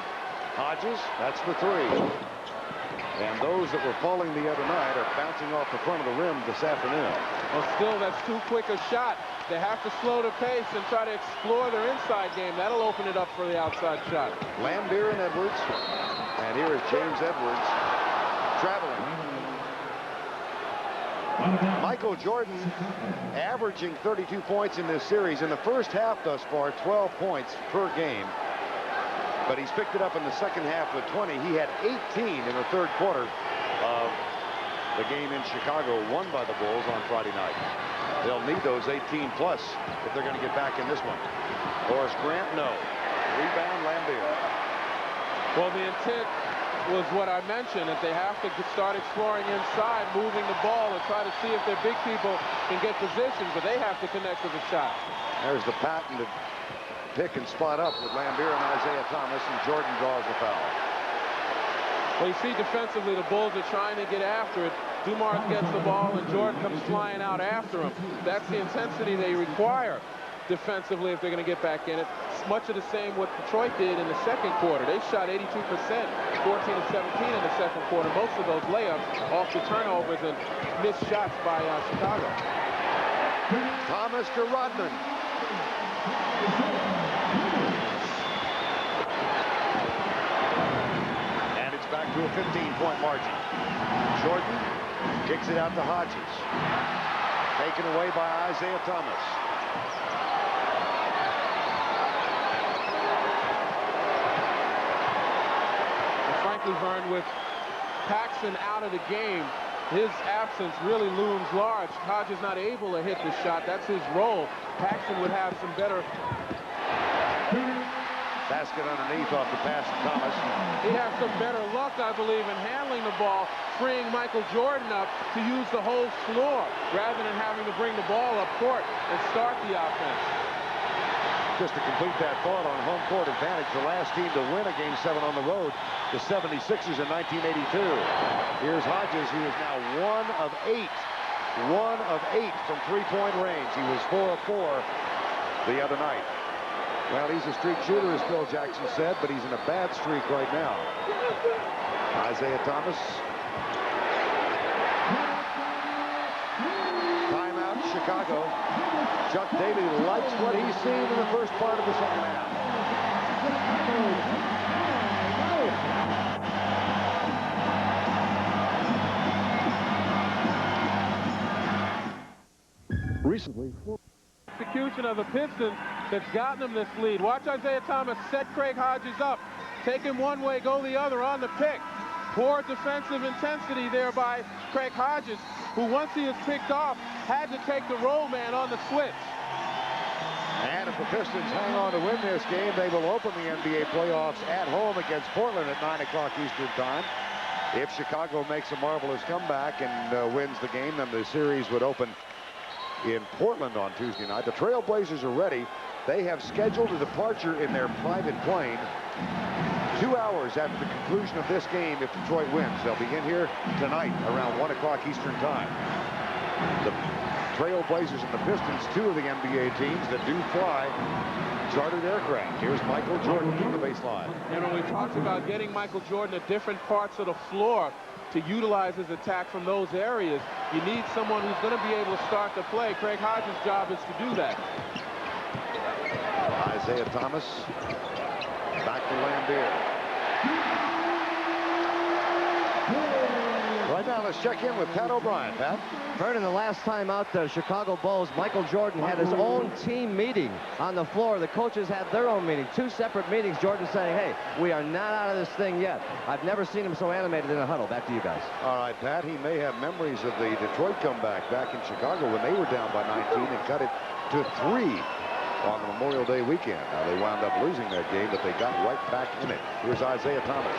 Hodges, that's the three. And those that were falling the other night are bouncing off the front of the rim this afternoon. Well, still, that's too quick a shot. They have to slow the pace and try to explore their inside game. That'll open it up for the outside shot. Lambier and Edwards. And here is James Edwards traveling. Michael Jordan averaging 32 points in this series. In the first half thus far, 12 points per game. But he's picked it up in the second half with 20. He had 18 in the third quarter of the game in Chicago, won by the Bulls on Friday night. They'll need those 18 plus if they're going to get back in this one. Horace Grant, no. Rebound, Lambier. Well, the intent was what I mentioned, that they have to start exploring inside, moving the ball, and try to see if their big people can get positions, but they have to connect with the shot. There's the patented pick and spot up with Lambier and Isiah Thomas, and Jordan draws the foul. Well, you see defensively, the Bulls are trying to get after it. Dumars gets the ball, and Jordan comes flying out after him. That's the intensity they require defensively if they're going to get back in it. It's much of the same what Detroit did in the second quarter. They shot 82%, 14 of 17 in the second quarter. Most of those layups off the turnovers and missed shots by Chicago. Thomas to Rodman. And it's back to a 15-point margin. Jordan kicks it out to Hodges. Taken away by Isiah Thomas. Vern, with Paxson out of the game, his absence really looms large. Hodges not able to hit the shot. That's his role. Paxson would have some better. Basket underneath off the pass to Thomas. He'd have some better luck, I believe, in handling the ball, freeing Michael Jordan up to use the whole floor rather than having to bring the ball up court and start the offense. Just to complete that thought on home court advantage, the last team to win a Game 7 on the road, the 76ers in 1982. Here's Hodges, who is now 1 of 8. 1 of 8 from three-point range. He was 4 of 4 the other night. Well, he's a streak shooter, as Phil Jackson said, but he's in a bad streak right now. Isiah Thomas. Timeout, Chicago. Chuck Daly likes what he's seen in the first part of the second half. Recently, execution of the Pistons that's gotten them this lead. Watch Isiah Thomas set Craig Hodges up. Take him one way, go the other on the pick. Poor defensive intensity there by Craig Hodges, who once he was picked off, had to take the roll man on the switch. And if the Pistons hang on to win this game, they will open the NBA playoffs at home against Portland at 9 o'clock Eastern time. If Chicago makes a marvelous comeback and wins the game, then the series would open in Portland on Tuesday night. The Trailblazers are ready. They have scheduled a departure in their private plane 2 hours after the conclusion of this game if Detroit wins. They'll be in here tonight around 1 o'clock Eastern time. The Trailblazers and the Pistons, two of the NBA teams that do fly chartered aircraft. Here's Michael Jordan from the baseline. And when we talked about getting Michael Jordan at different parts of the floor to utilize his attack from those areas, you need someone who's going to be able to start the play. Craig Hodges' job is to do that. Isiah Thomas back to Lambier. Right now, let's check in with Pat O'Brien. Pat? Vernon, the last time out, the Chicago Bulls, Michael Jordan had his own team meeting on the floor. The coaches had their own meeting, 2 separate meetings. Jordan saying, hey, we are not out of this thing yet. I've never seen him so animated in a huddle. Back to you guys. All right, Pat, he may have memories of the Detroit comeback back in Chicago when they were down by 19 and cut it to 3 on the Memorial Day weekend. Now, they wound up losing that game, but they got right back in it. Here's Isiah Thomas.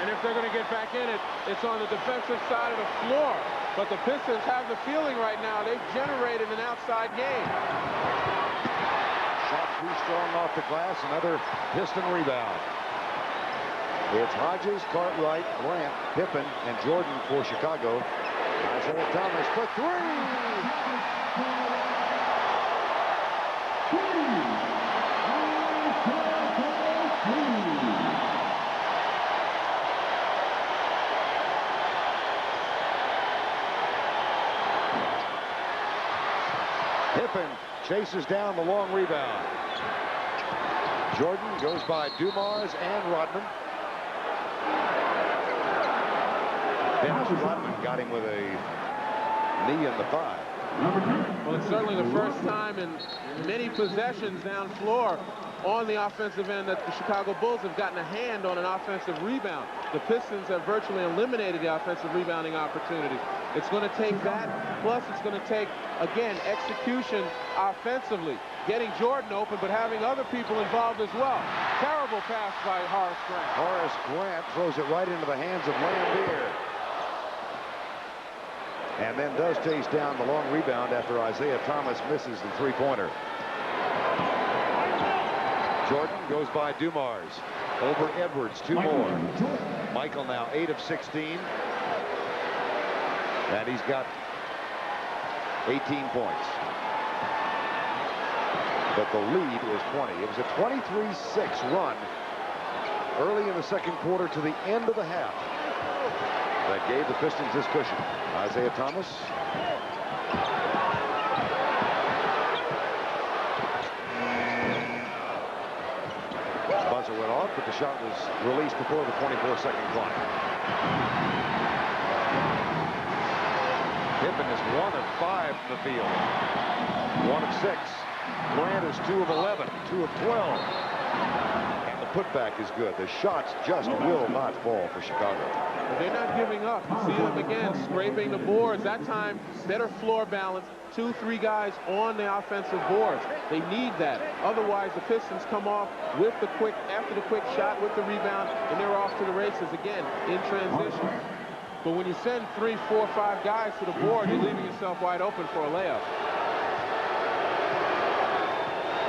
And if they're going to get back in it, it's on the defensive side of the floor. But the Pistons have the feeling right now they've generated an outside game. Shot too strong off the glass. Another Piston rebound. It's Hodges, Cartwright, Grant, Pippen, and Jordan for Chicago. Isiah Thomas for 3. Pippen chases down the long rebound. Jordan goes by Dumars and Rodman. Dennis Rodman got him with a knee in the thigh. Well, it's certainly the first time in many possessions down floor on the offensive end that the Chicago Bulls have gotten a hand on an offensive rebound. The Pistons have virtually eliminated the offensive rebounding opportunities. It's going to take that, plus it's going to take, again, execution offensively. Getting Jordan open, but having other people involved as well. Terrible pass by Horace Grant. Horace Grant throws it right into the hands of Lambier. And then does chase down the long rebound after Isiah Thomas misses the three-pointer. Jordan goes by Dumars. Over Edwards, 2 more. Michael now 8 of 16. And he's got 18 points. But the lead is 20. It was a 23-6 run early in the second quarter to the end of the half that gave the Pistons this cushion. Isiah Thomas. Buzzer went off, but the shot was released before the 24-second clock. Pippen is 1 of 5 from the field. 1 of 6. Grant is 2 of 11, 2 of 12. And the putback is good. The shots just will not fall for Chicago. But they're not giving up. You see them again scraping the boards. That time, better floor balance. 2-3 guys on the offensive boards. They need that. Otherwise, the Pistons come off with the quick, after the quick shot with the rebound, and they're off to the races again in transition. But when you send 3, 4, 5 guys to the board, you're leaving yourself wide open for a layup.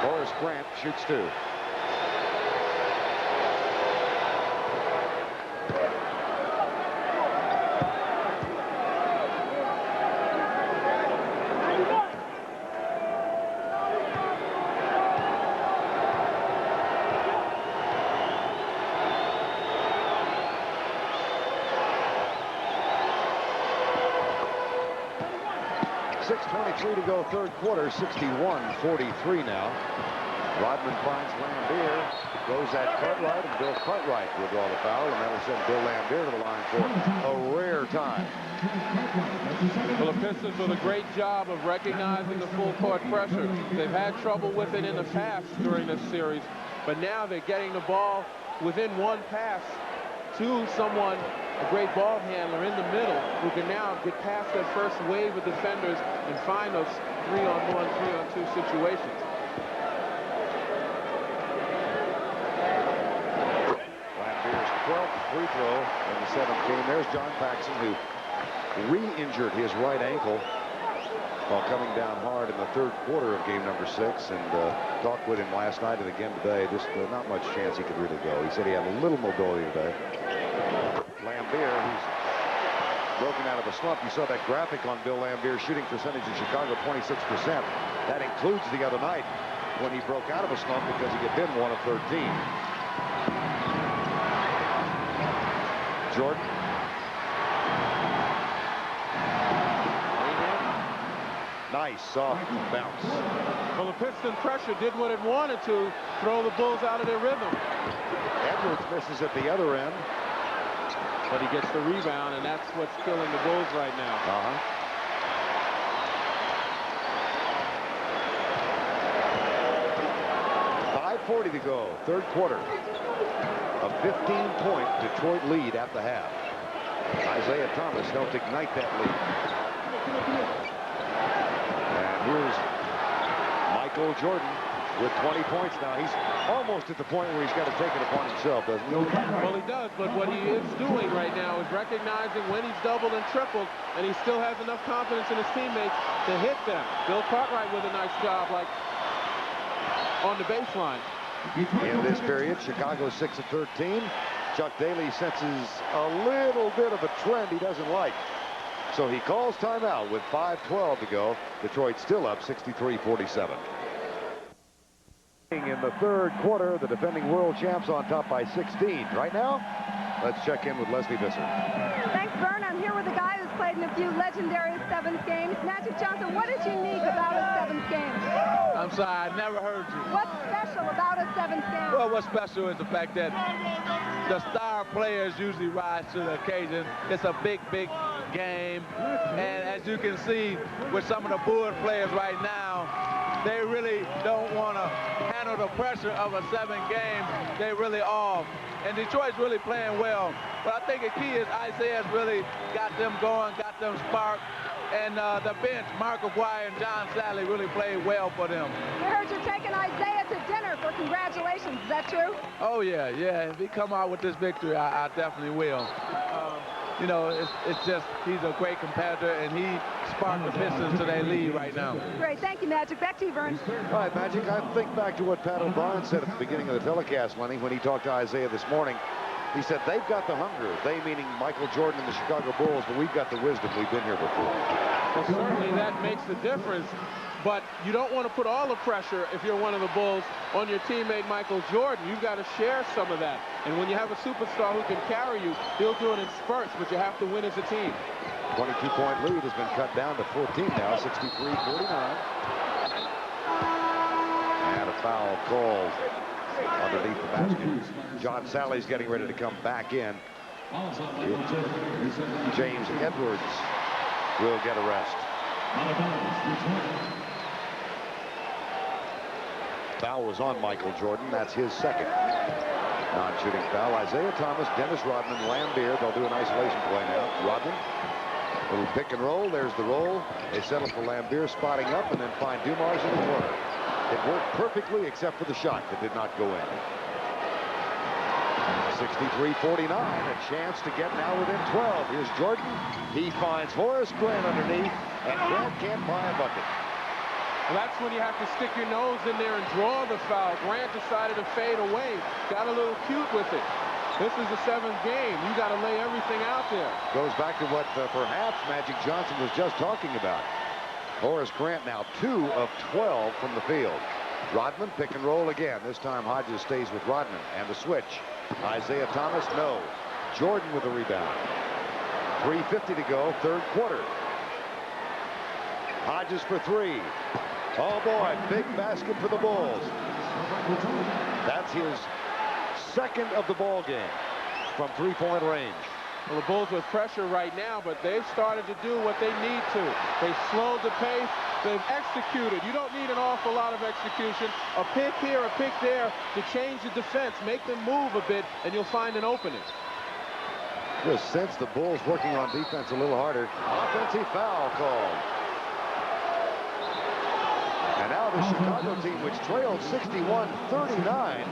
Horace Grant shoots 2. To go third quarter, 61-43 now. Rodman finds Lambier, goes at Cartwright, and Bill Cartwright will draw the foul, and that'll send Bill Lambier to the line for a rare time. Well, the Pistons do a great job of recognizing the full court pressure. They've had trouble with it in the past during this series, but now they're getting the ball within one pass to someone, a great ball handler in the middle, who can now get past that first wave of defenders and find those 3-on-1, 3-on-2 situations. Lambier's 12th free throw in the 7th game. There's John Paxson, who re-injured his right ankle while coming down hard in the third quarter of game number 6, and talked with him last night and again today. Just not much chance he could really go. He said he had a little mobility today. Lambier, who's broken out of a slump. You saw that graphic on Bill Lambier's shooting percentage in Chicago, 26%. That includes the other night when he broke out of a slump because he had been 1 of 13. Jordan. Nice soft bounce. Well, the Piston pressure did what it wanted to, throw the Bulls out of their rhythm. Edwards misses at the other end. But he gets the rebound, and that's what's killing the Bulls right now. 5:40 to go, third quarter. A 15-point Detroit lead at the half. Isiah Thomas helped ignite that lead. And here's Michael Jordan with 20 points now. He's almost at the point where he's got to take it upon himself, doesn't he? Well, he does, but what he is doing right now is recognizing when he's doubled and tripled, and he still has enough confidence in his teammates to hit them. Bill Cartwright with a nice job, like on the baseline. In this period, Chicago 6 of 13. Chuck Daly senses a little bit of a trend he doesn't like. So he calls timeout with 5:12 to go. Detroit still up 63-47. In the third quarter, the defending world champs on top by 16. Right now, let's check in with Leslie Visser. Thanks, Vern, I'm here with a guy who's played in a few legendary seventh games. Magic Johnson, what is unique about a seventh game? I'm sorry, I never heard you. What's special about a seventh game? Well, what's special is the fact that the star players usually rise to the occasion. It's a big, big game. And as you can see with some of the Bulls players right now, they really don't want to handle the pressure of a 7th game. They really off. And Detroit's really playing well. But I think the key is Isiah's really got them going, got them sparked. And the bench, Mark Aguirre and John Salley, really played well for them. I heard you're taking Isiah to dinner for congratulations. Is that true? Oh, yeah. If he come out with this victory, I definitely will. You know, it's just he's a great competitor, and he sparked the Pistons to their lead right now. Great. Thank you, Magic. Back to you, Vern. All right, Magic, I think back to what Pat O'Brien said at the beginning of the telecast, Lenny, when he talked to Isiah this morning. He said, they've got the hunger. They meaning Michael Jordan and the Chicago Bulls, but we've got the wisdom. We've been here before. Well, certainly that makes the difference. But you don't want to put all the pressure, if you're one of the Bulls, on your teammate Michael Jordan. You've got to share some of that. And when you have a superstar who can carry you, he'll do it in spurts, but you have to win as a team. 22-point lead has been cut down to 14 now, 63-49. And a foul called underneath the basket. John Salley's getting ready to come back in. James Edwards will get a rest. Foul was on Michael Jordan. That's his second non-shooting foul. Isiah Thomas, Dennis Rodman, Lambier. They'll do an isolation play now. Rodman, little pick and roll. There's the roll. They settle for Lambier spotting up and then find Dumars in the corner. It worked perfectly except for the shot that did not go in. 63-49, a chance to get now within 12. Here's Jordan. He finds Horace Grant underneath, and Grant can't buy a bucket. Well, that's when you have to stick your nose in there and draw the foul. Grant decided to fade away, got a little cute with it. This is the 7th game. You got to lay everything out there. Goes back to what perhaps Magic Johnson was just talking about. Horace Grant now 2 of 12 from the field. Rodman pick and roll again. This time Hodges stays with Rodman and the switch. Isiah Thomas, no. Jordan with a rebound. 3:50 to go, 3rd quarter. Hodges for 3. Oh boy, big basket for the Bulls. That's his 2nd of the ball game from 3-point range. Well, the Bulls with pressure right now, but they've started to do what they need to. They've slowed the pace. They've executed. You don't need an awful lot of execution. A pick here, a pick there to change the defense. Make them move a bit, and you'll find an opening. Just sense the Bulls working on defense a little harder. Offensive foul called. And now the Chicago team, which trailed 61-39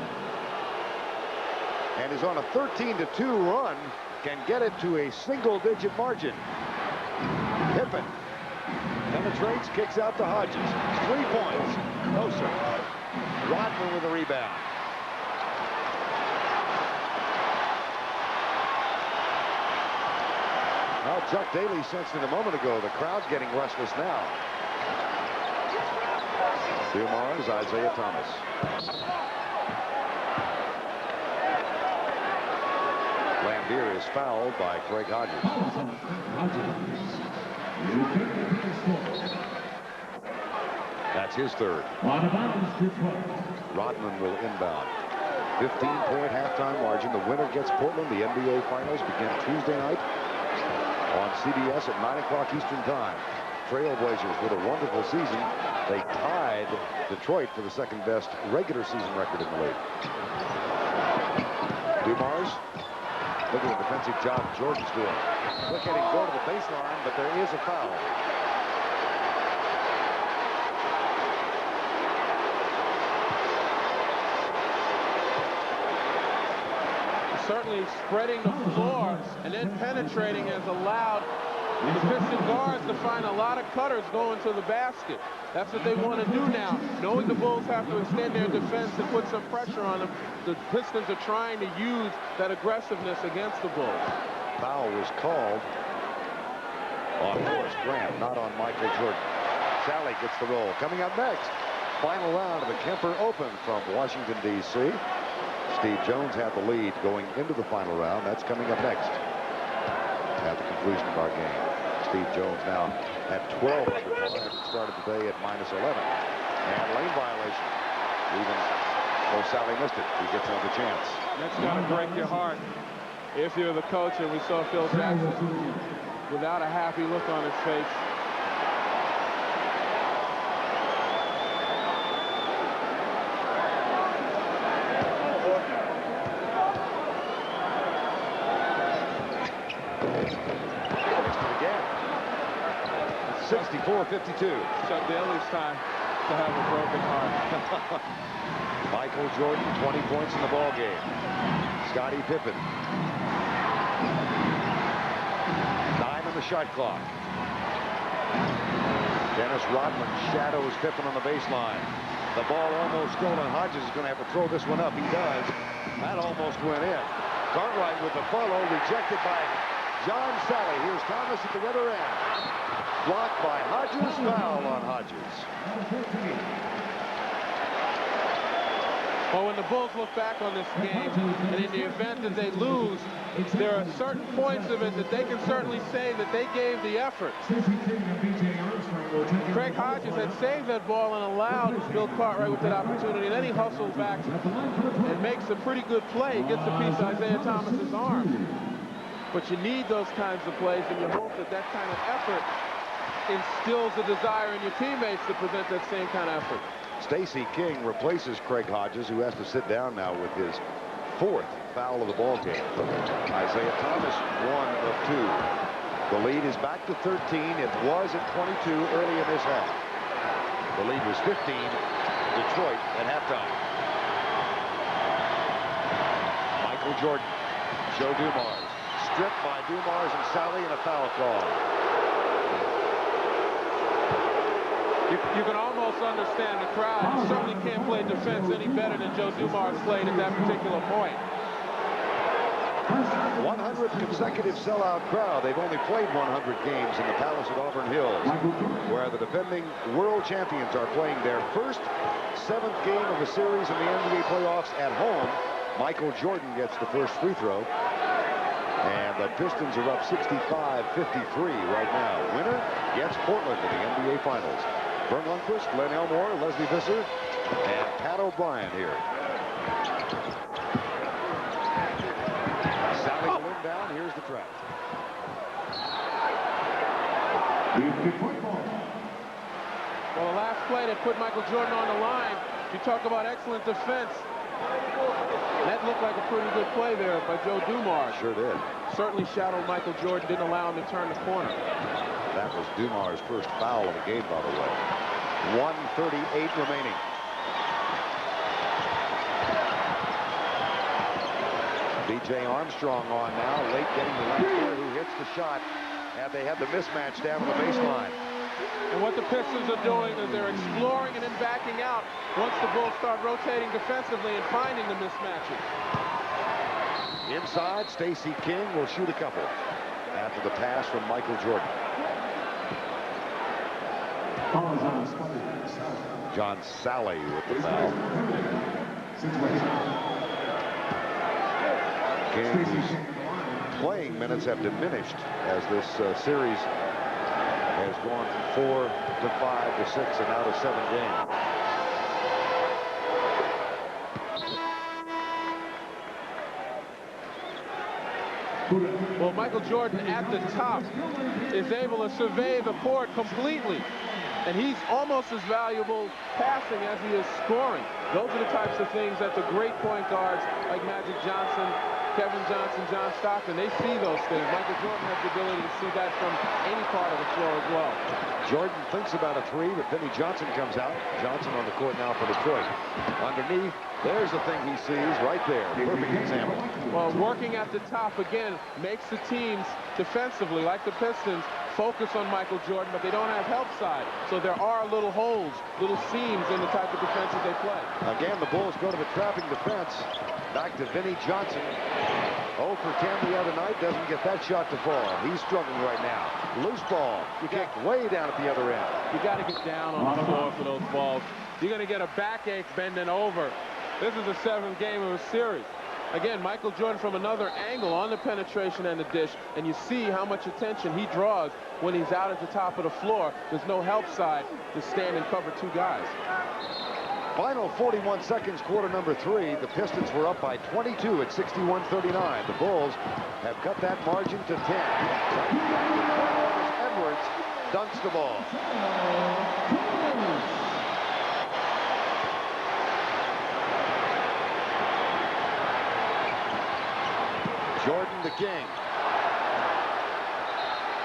and is on a 13-2 run, can get it to a single-digit margin. Pippen penetrates, kicks out to Hodges. 3 points. No, sir. Rodman with a rebound. Well, Chuck Daly sensed it a moment ago. The crowd's getting restless now. Dumars, Isiah Thomas. Lambier is fouled by Craig Hodges. That's his 3rd. Rodman will inbound. 15-point halftime margin. The winner gets Portland. The NBA Finals begin Tuesday night on CBS at 9 o'clock Eastern Time. Trailblazers with a wonderful season. They tied Detroit for the 2nd best regular season record in the league. Dumars. Look at the defensive job Jordan's doing. Look at him go to the baseline, but there is a foul. Certainly spreading the floor and then penetrating has allowed the Piston guards to find a lot of cutters going to the basket. That's what they want to do now. Knowing the Bulls have to extend their defense and put some pressure on them, the Pistons are trying to use that aggressiveness against the Bulls. Foul was called on Horace Grant, not on Michael Jordan. Salley gets the roll. Coming up next, final round of the Kemper Open from Washington, D.C. Steve Jones had the lead going into the final round. That's coming up next. at the conclusion of our game. Steve Jones now at 12 under par after it started today at -11. And lane violation. Even though Salley missed it, he gets another chance. That's got to break your heart if you're the coach, and we saw Phil Jackson without a happy look on his face. Again. 64-52. Chuck Daly's time to have a broken heart. Michael Jordan, 20 points in the ball game. Scottie Pippen. 9 on the shot clock. Dennis Rodman shadows Pippen on the baseline. The ball almost stolen. Hodges is going to have to throw this one up. He does. That almost went in. Cartwright with the follow, rejected by John Salley. Here's Thomas at the other end. Blocked by Hodges. Foul on Hodges. Well, when the Bulls look back on this game, and in the event that they lose, there are certain points of it that they can certainly say that they gave the effort. Craig Hodges had saved that ball and allowed Bill Cartwright with that opportunity. Then he hustles back and makes a pretty good play. He gets a piece of Isiah Thomas's arm. But you need those kinds of plays, and you hope that that kind of effort instills a desire in your teammates to present that same kind of effort. Stacey King replaces Craig Hodges, who has to sit down now with his 4th foul of the ball game. Isiah Thomas, 1 of 2. The lead is back to 13. It was at 22 early in this half. The lead was 15. Detroit at halftime. Michael Jordan, Joe Dumars. Stripped by Dumars and Salley, and a foul call. You can almost understand the crowd. You certainly can't play defense any better than Joe Dumars played at that particular point. 100 consecutive sellout crowd. They've only played 100 games in the Palace at Auburn Hills, where the defending world champions are playing their first 7th game of the series in the NBA playoffs at home. Michael Jordan gets the first free throw. And the Pistons are up 65-53 right now. Winner gets Portland in the NBA Finals. Vern Lundquist, Len Elmore, Leslie Visser, and Pat O'Brien here. Salley will inbound. Here's the trap. Well, the last play that put Michael Jordan on the line, you talk about excellent defense. That looked like a pretty good play there by Joe Dumars. Sure did. Certainly shadowed Michael Jordan, didn't allow him to turn the corner. That was Dumars' first foul of the game, by the way. 1:38 remaining. B.J. Armstrong on now, late getting the last player who hits the shot. And they have the mismatch down on the baseline. And what the Pistons are doing is they're exploring and then backing out once the Bulls start rotating defensively and finding the mismatches. Inside, Stacey King will shoot a couple after the pass from Michael Jordan. John Salley with the foul. King's playing minutes have diminished as this series has gone from 4 to 5 to 6 and now to 7 games. Well, Michael Jordan at the top is able to survey the court completely. And he's almost as valuable passing as he is scoring. Those are the types of things that the great point guards like Magic Johnson, Kevin Johnson, John Stockton, they see those things. Michael Jordan has the ability to see that from any part of the floor as well. Jordan thinks about a three, but Vinnie Johnson comes out. Johnson on the court now for Detroit. Underneath, there's the thing he sees right there. Perfect example. Well, working at the top, again, makes the teams defensively, like the Pistons, focus on Michael Jordan, but they don't have help side. So there are little holes, little seams in the type of defense that they play. Again, the Bulls go to the trapping defense. Back to Vinnie Johnson. 0 for 10 the other night. Doesn't get that shot to fall. He's struggling right now. Loose ball. Kicked way down at the other end. You got to get down on the floor for those balls. You're going to get a backache bending over. This is the 7th game of a series. Again, Michael Jordan from another angle on the penetration and the dish, and you see how much attention he draws when he's out at the top of the floor. There's no help side to stand and cover two guys. Final 41 seconds, quarter number 3. The Pistons were up by 22 at 61-39. The Bulls have cut that margin to 10. Edwards dunks the ball. Jordan the King.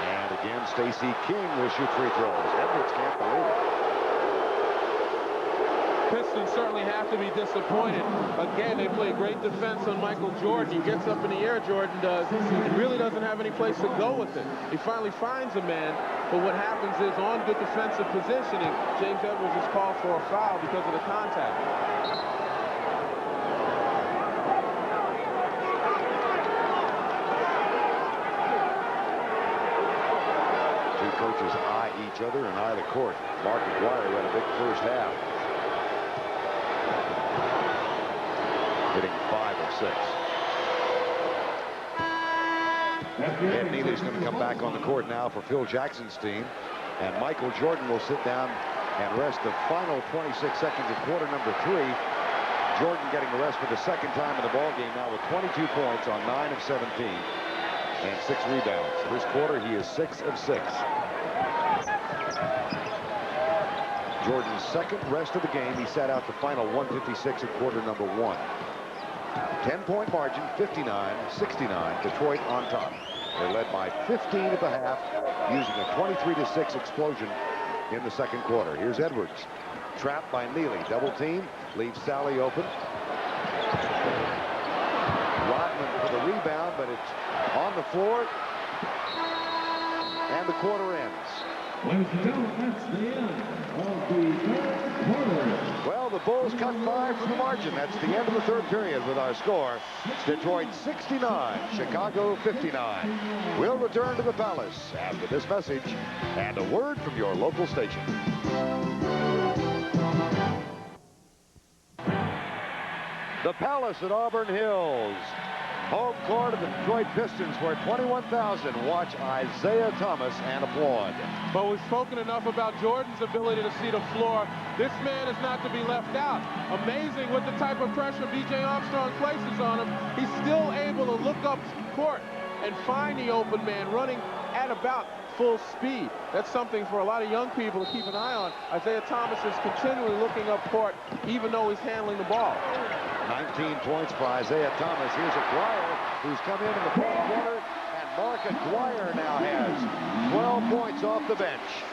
And again, Stacey King will shoot free throws. Edwards can't believe it. Pistons certainly have to be disappointed. Again, they play great defense on Michael Jordan. He gets up in the air, Jordan does. He really doesn't have any place to go with it. He finally finds a man, but what happens is on good defensive positioning, James Edwards is called for a foul because of the contact. Coaches eye each other and eye the court. Mark Aguirre had a big first half, hitting 5 of 6. Ed Neely's going to come back on the court now for Phil Jackson's team, and Michael Jordan will sit down and rest the final 26 seconds of quarter number 3. Jordan getting the rest for the second time in the ball game now with 22 points on 9 of 17 and 6 rebounds. This quarter he is 6 of 6. Jordan's second rest of the game. He sat out the final 156 of quarter number 1. 10-point margin, 59-69. Detroit on top. They led by 15 at the half, using a 23-6 explosion in the second quarter. Here's Edwards, trapped by Neely. Double team, leaves Salley open. Rodman for the rebound, but it's on the floor, and the quarter ends. Ladies and gentlemen, that's the end of the third quarter. Well, the Bulls cut 5 from the margin. That's the end of the third period with our score. Detroit 69, Chicago 59. We'll return to the Palace after this message and a word from your local station. The Palace at Auburn Hills. Home court of the Detroit Pistons, where 21,000 watch Isiah Thomas and applaud. But we've spoken enough about Jordan's ability to see the floor. This man is not to be left out. Amazing with the type of pressure B.J. Armstrong places on him. He's still able to look up court and find the open man running at about full speed. That's something for a lot of young people to keep an eye on. Isiah Thomas is continually looking up court, even though he's handling the ball. 19 points for Isiah Thomas. Here's Aguirre, who's come in the fourth quarter, and Mark Aguirre now has 12 points off the bench.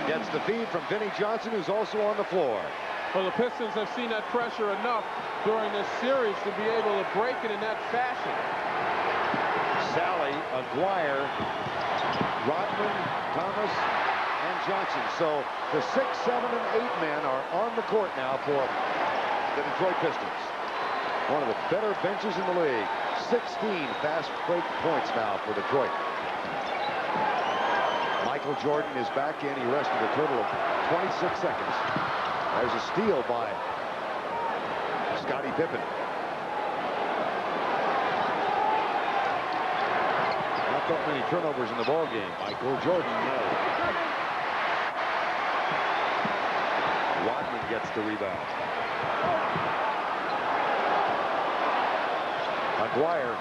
Gets the feed from Vinnie Johnson, who's also on the floor. Well, the Pistons have seen that pressure enough during this series to be able to break it in that fashion. Salley, Aguirre, Rodman, Thomas, and Johnson. So the 6, 7, and 8 men are on the court now for the Detroit Pistons. One of the better benches in the league. 16 fast break points now for Detroit. Michael Jordan is back in. He rested a total of 26 seconds. There's a steal by Scottie Pippen. Not that many turnovers in the ball game. Michael Jordan, no. Rodman gets the rebound. Aguirre.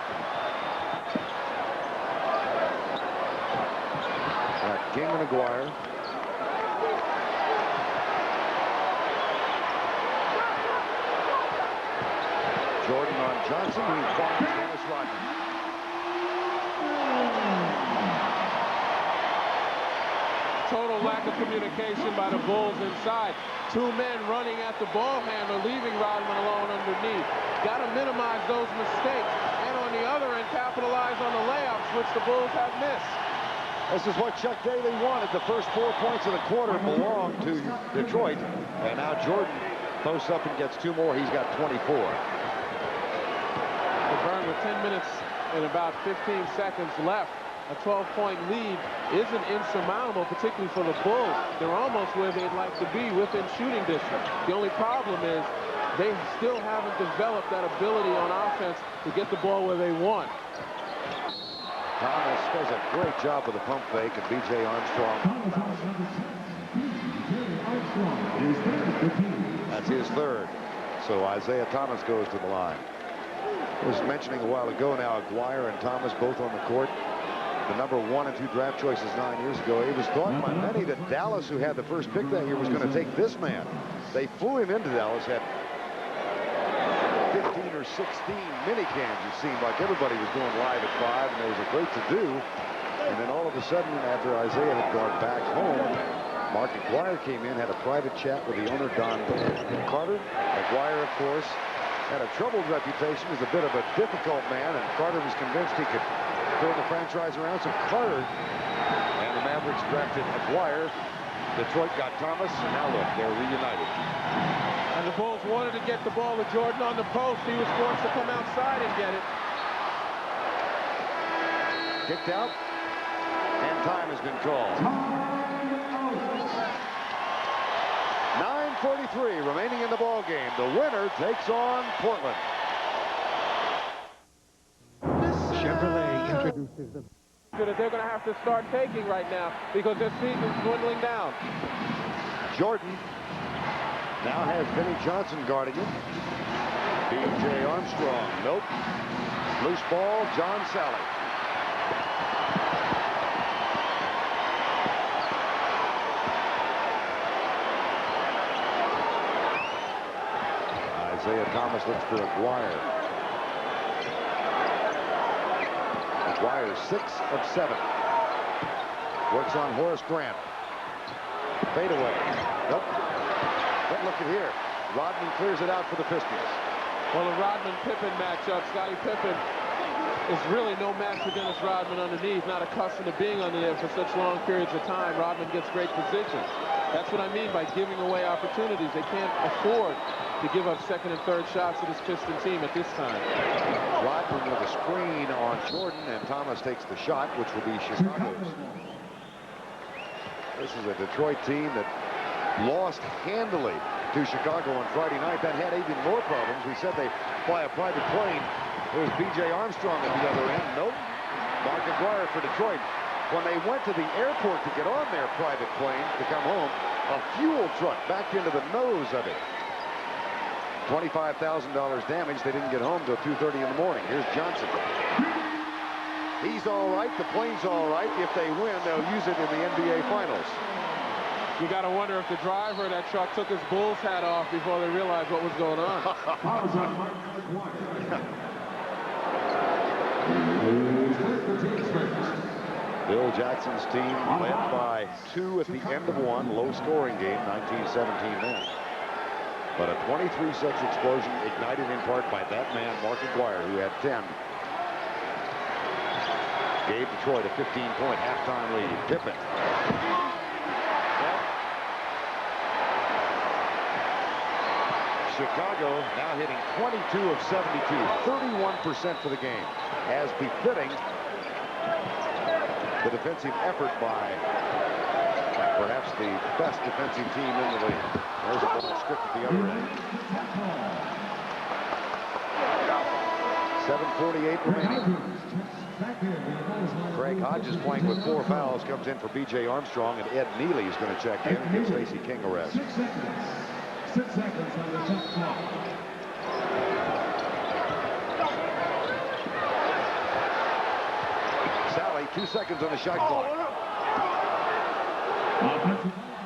King and Aguirre. Jordan on Johnson. He finds Dennis Rodman. Total lack of communication by the Bulls inside. 2 men running at the ball handler, leaving Rodman alone underneath. Got to minimize those mistakes. And on the other end, capitalize on the layups, which the Bulls have missed. This is what Chuck Daly wanted. The first 4 points of the quarter belonged to Detroit. And now Jordan posts up and gets 2 more. He's got 24. Burn with 10 minutes and about 15 seconds left. A 12-point lead isn't insurmountable, particularly for the Bulls. They're almost where they'd like to be within shooting distance. The only problem is they still haven't developed that ability on offense to get the ball where they want. Thomas does a great job with the pump fake, and B.J. Armstrong. That's his third. So Isiah Thomas goes to the line. I was mentioning a while ago now, Aguirre and Thomas both on the court. The number 1 and 2 draft choices 9 years ago. It was thought by many that Dallas, who had the first pick that year, was going to take this man. They flew him into Dallas, had 15 or 16 minicams, it seemed like everybody was going live at 5, and there was a great to-do. And then all of a sudden, after Isiah had gone back home, Mark Aguirre came in, had a private chat with the owner, Don Carter. Aguirre, of course, had a troubled reputation as a bit of a difficult man, and Carter was convinced he could turn the franchise around. So Carter and the Mavericks drafted Aguirre. Detroit got Thomas, and now look, they're reunited. And the Bulls wanted to get the ball to Jordan on the post. He was forced to come outside and get it. Kicked out, and time has been called. 9:43 remaining in the ball game. The winner takes on Portland. Chevrolet introduces the That they're going to have to start taking right now because their season's dwindling down. Jordan now has Vinnie Johnson guarding him. B.J. Armstrong, nope. Loose ball, John Salley. Isiah Thomas looks for Aguirre. Aguirre 6 of 7. Works on Horace Grant. Fade away. Nope. But look at here. Rodman clears it out for the Pistons. Well, the Rodman-Pippen matchup, Scottie Pippen is really no match against Rodman underneath. Not accustomed to being under there for such long periods of time. Rodman gets great positions. That's what I mean by giving away opportunities. They can't afford to give up second and third shots to this Piston team at this time. Rodman with a screen on Jordan, and Thomas takes the shot, which will be Chicago's. This is a Detroit team that lost handily to Chicago on Friday night. That had even more problems. We said they fly a private plane. There's B.J. Armstrong at the other end. Nope. Mark Aguirre for Detroit. When they went to the airport to get on their private plane to come home, a fuel truck backed into the nose of it. $25,000 damage. They didn't get home till 2:30 in the morning. Here's Johnson. He's all right. The plane's all right. If they win, they'll use it in the NBA Finals. You got to wonder if the driver of that truck took his Bulls hat off before they realized what was going on. Bill Jackson's team led by 2 at the end of 1. Low-scoring game, 19-17 then. But a 23-6 explosion ignited in part by that man, Mark Aguirre, who had 10. Gave Detroit a 15-point halftime lead. Pippen. Chicago now hitting 22 of 72, 31% for the game, as befitting the defensive effort by perhaps the best defensive team in the league. There's a ball stripped at the other end. 7:48 remaining. Craig Hodges playing with 4 fouls, comes in for B.J. Armstrong, and Ed Neely is going to check in and get Stacey King a rest. 6 seconds on the shot clock. Salley, 2 seconds on the shot clock.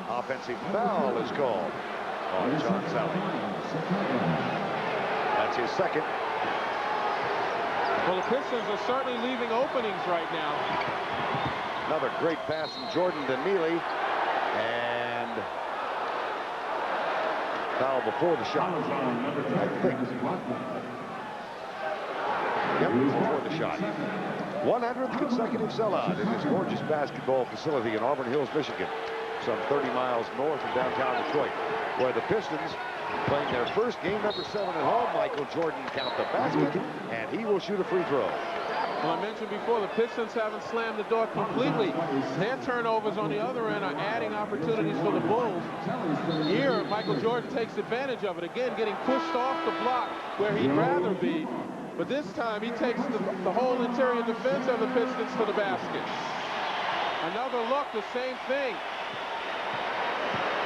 Offensive foul is called on John Salley. That's his second. Well, the Pistons are certainly leaving openings right now. Another great pass from Jordan to Neely. And foul before the shot, I think. Yep, before the shot. 100th consecutive sellout in this gorgeous basketball facility in Auburn Hills, Michigan, some 30 miles north of downtown Detroit, where the Pistons playing their first game number 7 at home. Michael Jordan count the basket, and he will shoot a free throw. Well, I mentioned before, the Pistons haven't slammed the door completely. Their turnovers on the other end are adding opportunities for the Bulls. Here, Michael Jordan takes advantage of it. Again, getting pushed off the block where he'd rather be. But this time, he takes the whole interior defense of the Pistons to the basket. Another look, the same thing.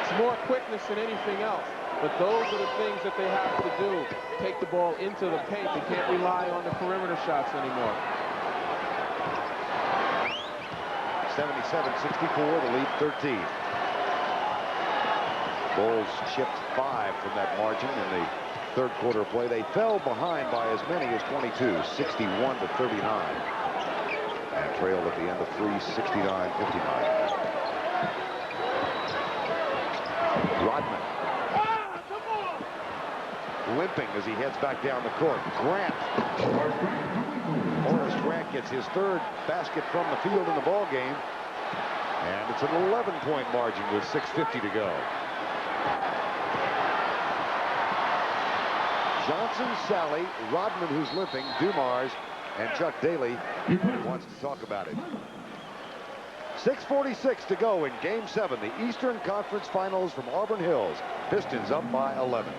It's more quickness than anything else. But those are the things that they have to do. Take the ball into the paint. They can't rely on the perimeter shots anymore. 77-64, the lead 13. Bulls chipped 5 from that margin in the third quarter of play. They fell behind by as many as 22, 61-39. And trailed at the end of 3, 69-59. Rodman limping as he heads back down the court. Grant. Horace Grant gets his third basket from the field in the ball game. And it's an 11-point margin with 6:50 to go. Johnson, Salley, Rodman, who's limping, Dumars, and Chuck Daly wants to talk about it. 6:46 to go in Game 7, the Eastern Conference Finals from Auburn Hills. Pistons up by 11.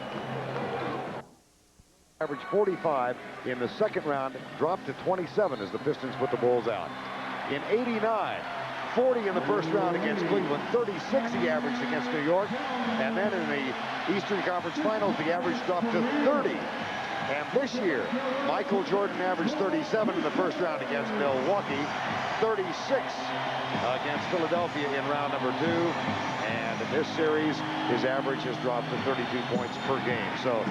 Average 45 in the second round, dropped to 27 as the Pistons put the Bulls out. In 89, 40 in the first round against Cleveland, 36 he averaged against New York, and then in the Eastern Conference Finals, the average dropped to 30. And this year, Michael Jordan averaged 37 in the first round against Milwaukee, 36 against Philadelphia in round number 2. And in this series, his average has dropped to 32 points per game. So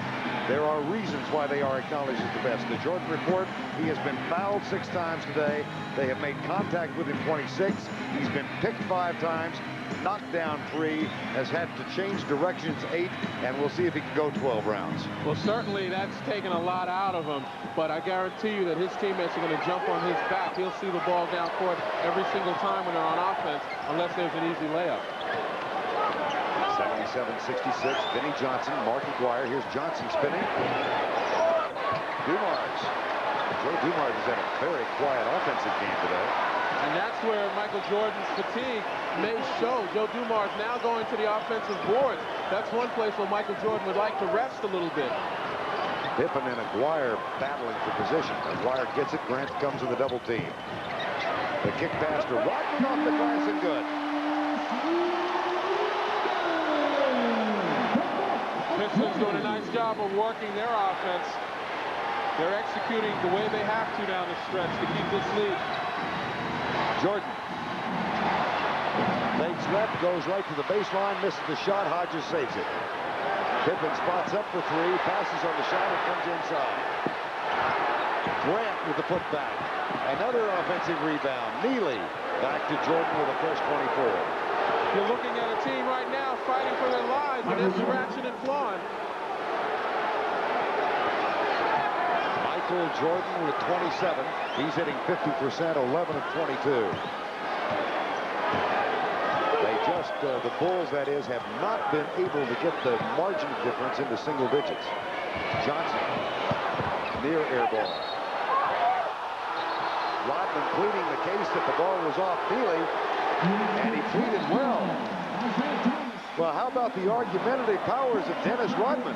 there are reasons why they are acknowledged as the best. The Jordan report, he has been fouled 6 times today. They have made contact with him 26. He's been picked 5 times, knocked down 3, has had to change directions 8, and we'll see if he can go 12 rounds. Well, certainly that's taken a lot out of him, but I guarantee you that his teammates are going to jump on his back. He'll see the ball down court every single time when they're on offense, unless there's an easy layup. 77-66, Vinnie Johnson, Mark Aguirre. Here's Johnson spinning. Dumars. Joe Dumars has had a very quiet offensive game today. And that's where Michael Jordan's fatigue may show. Joe Dumars now going to the offensive boards. That's one place where Michael Jordan would like to rest a little bit. Pippen and Aguirre battling for position. Aguirre gets it. Grant comes in the double team. The kick pass to Rodman off the glass and good. Pistons doing a nice job of working their offense. They're executing the way they have to down the stretch to keep this lead. Jordan fakes left, goes right to the baseline, misses the shot. Hodges saves it. Pippen spots up for 3, passes on the shot, and comes inside. Grant with the putback. Another offensive rebound. Neely back to Jordan with a fresh 24. You're looking at a team right now fighting for their lives, and they're scratching and clawing. Michael Jordan with 27. He's hitting 50%, 11 of 22. They just, the Bulls, that is, have not been able to get the margin difference into single digits. Johnson, near air ball. Rodman pleading the case that the ball was off Neely, and he pleaded well. Well, how about the argumentative powers of Dennis Rodman?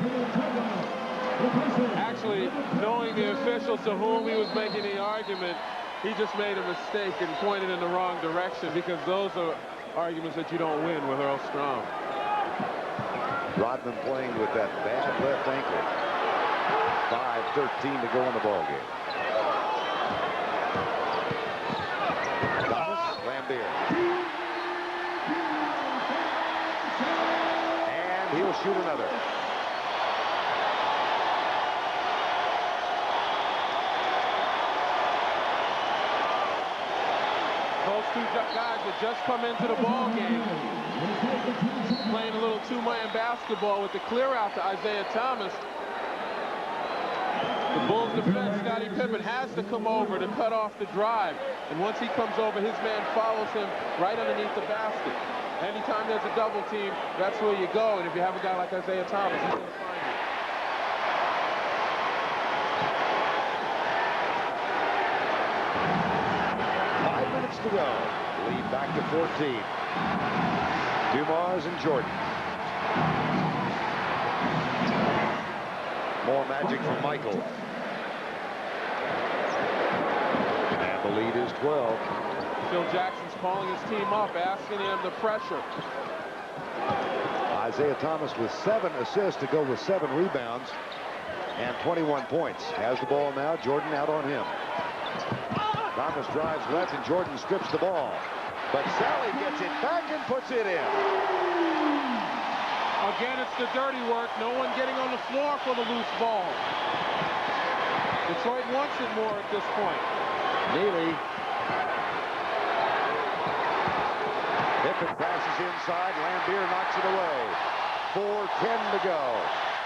Actually, knowing the officials to whom he was making the argument, he just made a mistake and pointed in the wrong direction, because those are arguments that you don't win with Earl Strom. Rodman playing with that bad left ankle. 5:13 to go in the ball game. Thomas, Lambier. And he'll shoot another. Those two guys that just come into the ball game, playing a little two-man basketball with the clear out to Isiah Thomas. The Bulls defense, Scottie Pippen, has to come over to cut off the drive. And once he comes over, his man follows him right underneath the basket. Anytime there's a double team, that's where you go. And if you have a guy like Isiah Thomas, he's going to find you. to go. Lead back to 14. Dumars and Jordan. More magic from Michael. And the lead is 12. Phil Jackson's calling his team up, asking him to pressure. Isiah Thomas with 7 assists to go with 7 rebounds and 21 points. Has the ball now. Jordan out on him. Thomas drives left and Jordan strips the ball. But Salley gets it back and puts it in. Again, it's the dirty work. No one getting on the floor for the loose ball. Detroit wants it more at this point. Neely. Pippen passes inside. Lambier knocks it away. 4:10 to go.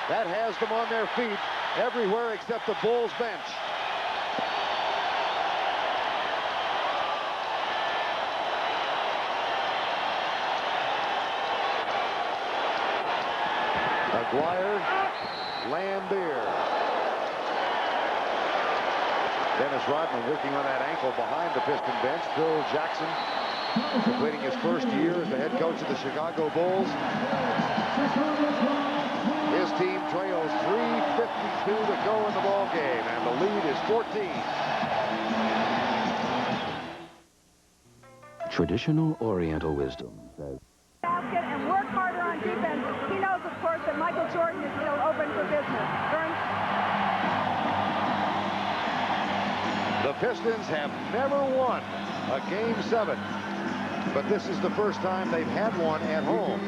That has them on their feet everywhere except the Bulls bench. Aguirre, Lambier. Dennis Rodman working on that ankle behind the Piston bench. Phil Jackson completing his first year as the head coach of the Chicago Bulls. His team trails 3:52 to go in the ball game, and the lead is 14. Traditional Oriental wisdom says, basket and work harder on defense. He knows, of course, that Michael Jordan is still open for business. The Pistons have never won a Game 7, but this is the first time they've had one at home.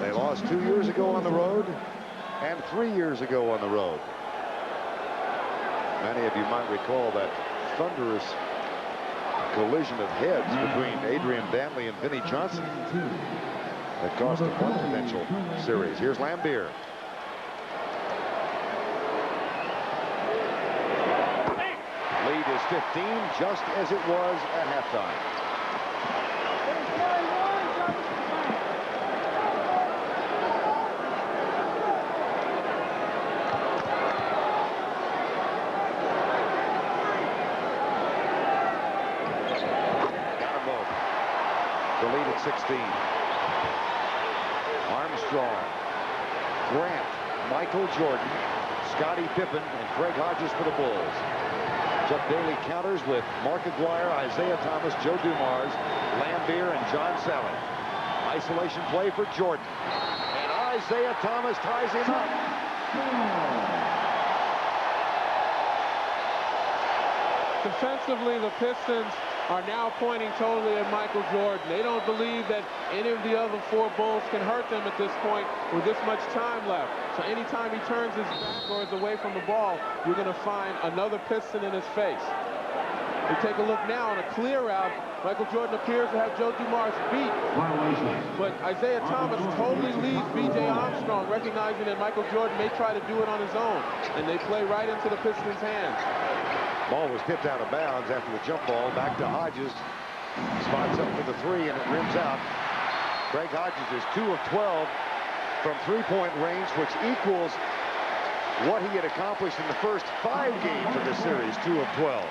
They lost 2 years ago on the road and 3 years ago on the road. Many of you might recall that thunderous collision of heads between Adrian Dantley and Vinnie Johnson that cost them one potential series. Here's Lambier. Lead is 15, just as it was at halftime. Got them both. The lead at 16. Armstrong, Grant, Michael Jordan, Scottie Pippen, and Craig Hodges for the Bulls. Chuck Daly counters with Mark Aguirre, Isiah Thomas, Joe Dumars, Lambier, and John Salley. Isolation play for Jordan. And Isiah Thomas ties him up. Defensively, the Pistons are now pointing totally at Michael Jordan. They don't believe that any of the other 4 Bulls can hurt them at this point with this much time left. So anytime he turns his back or is away from the ball, you're going to find another Piston in his face. We take a look now on a clear out. Michael Jordan appears to have Joe Dumars beat. But Isiah Thomas totally leads B.J. Armstrong, recognizing that Michael Jordan may try to do it on his own. And they play right into the Pistons' hands. Ball was tipped out of bounds after the jump ball. Back to Hodges. Spots up for the 3, and it rims out. Craig Hodges is 2 of 12 from three-point range, which equals what he had accomplished in the first 5 games of this series, 2 of 12.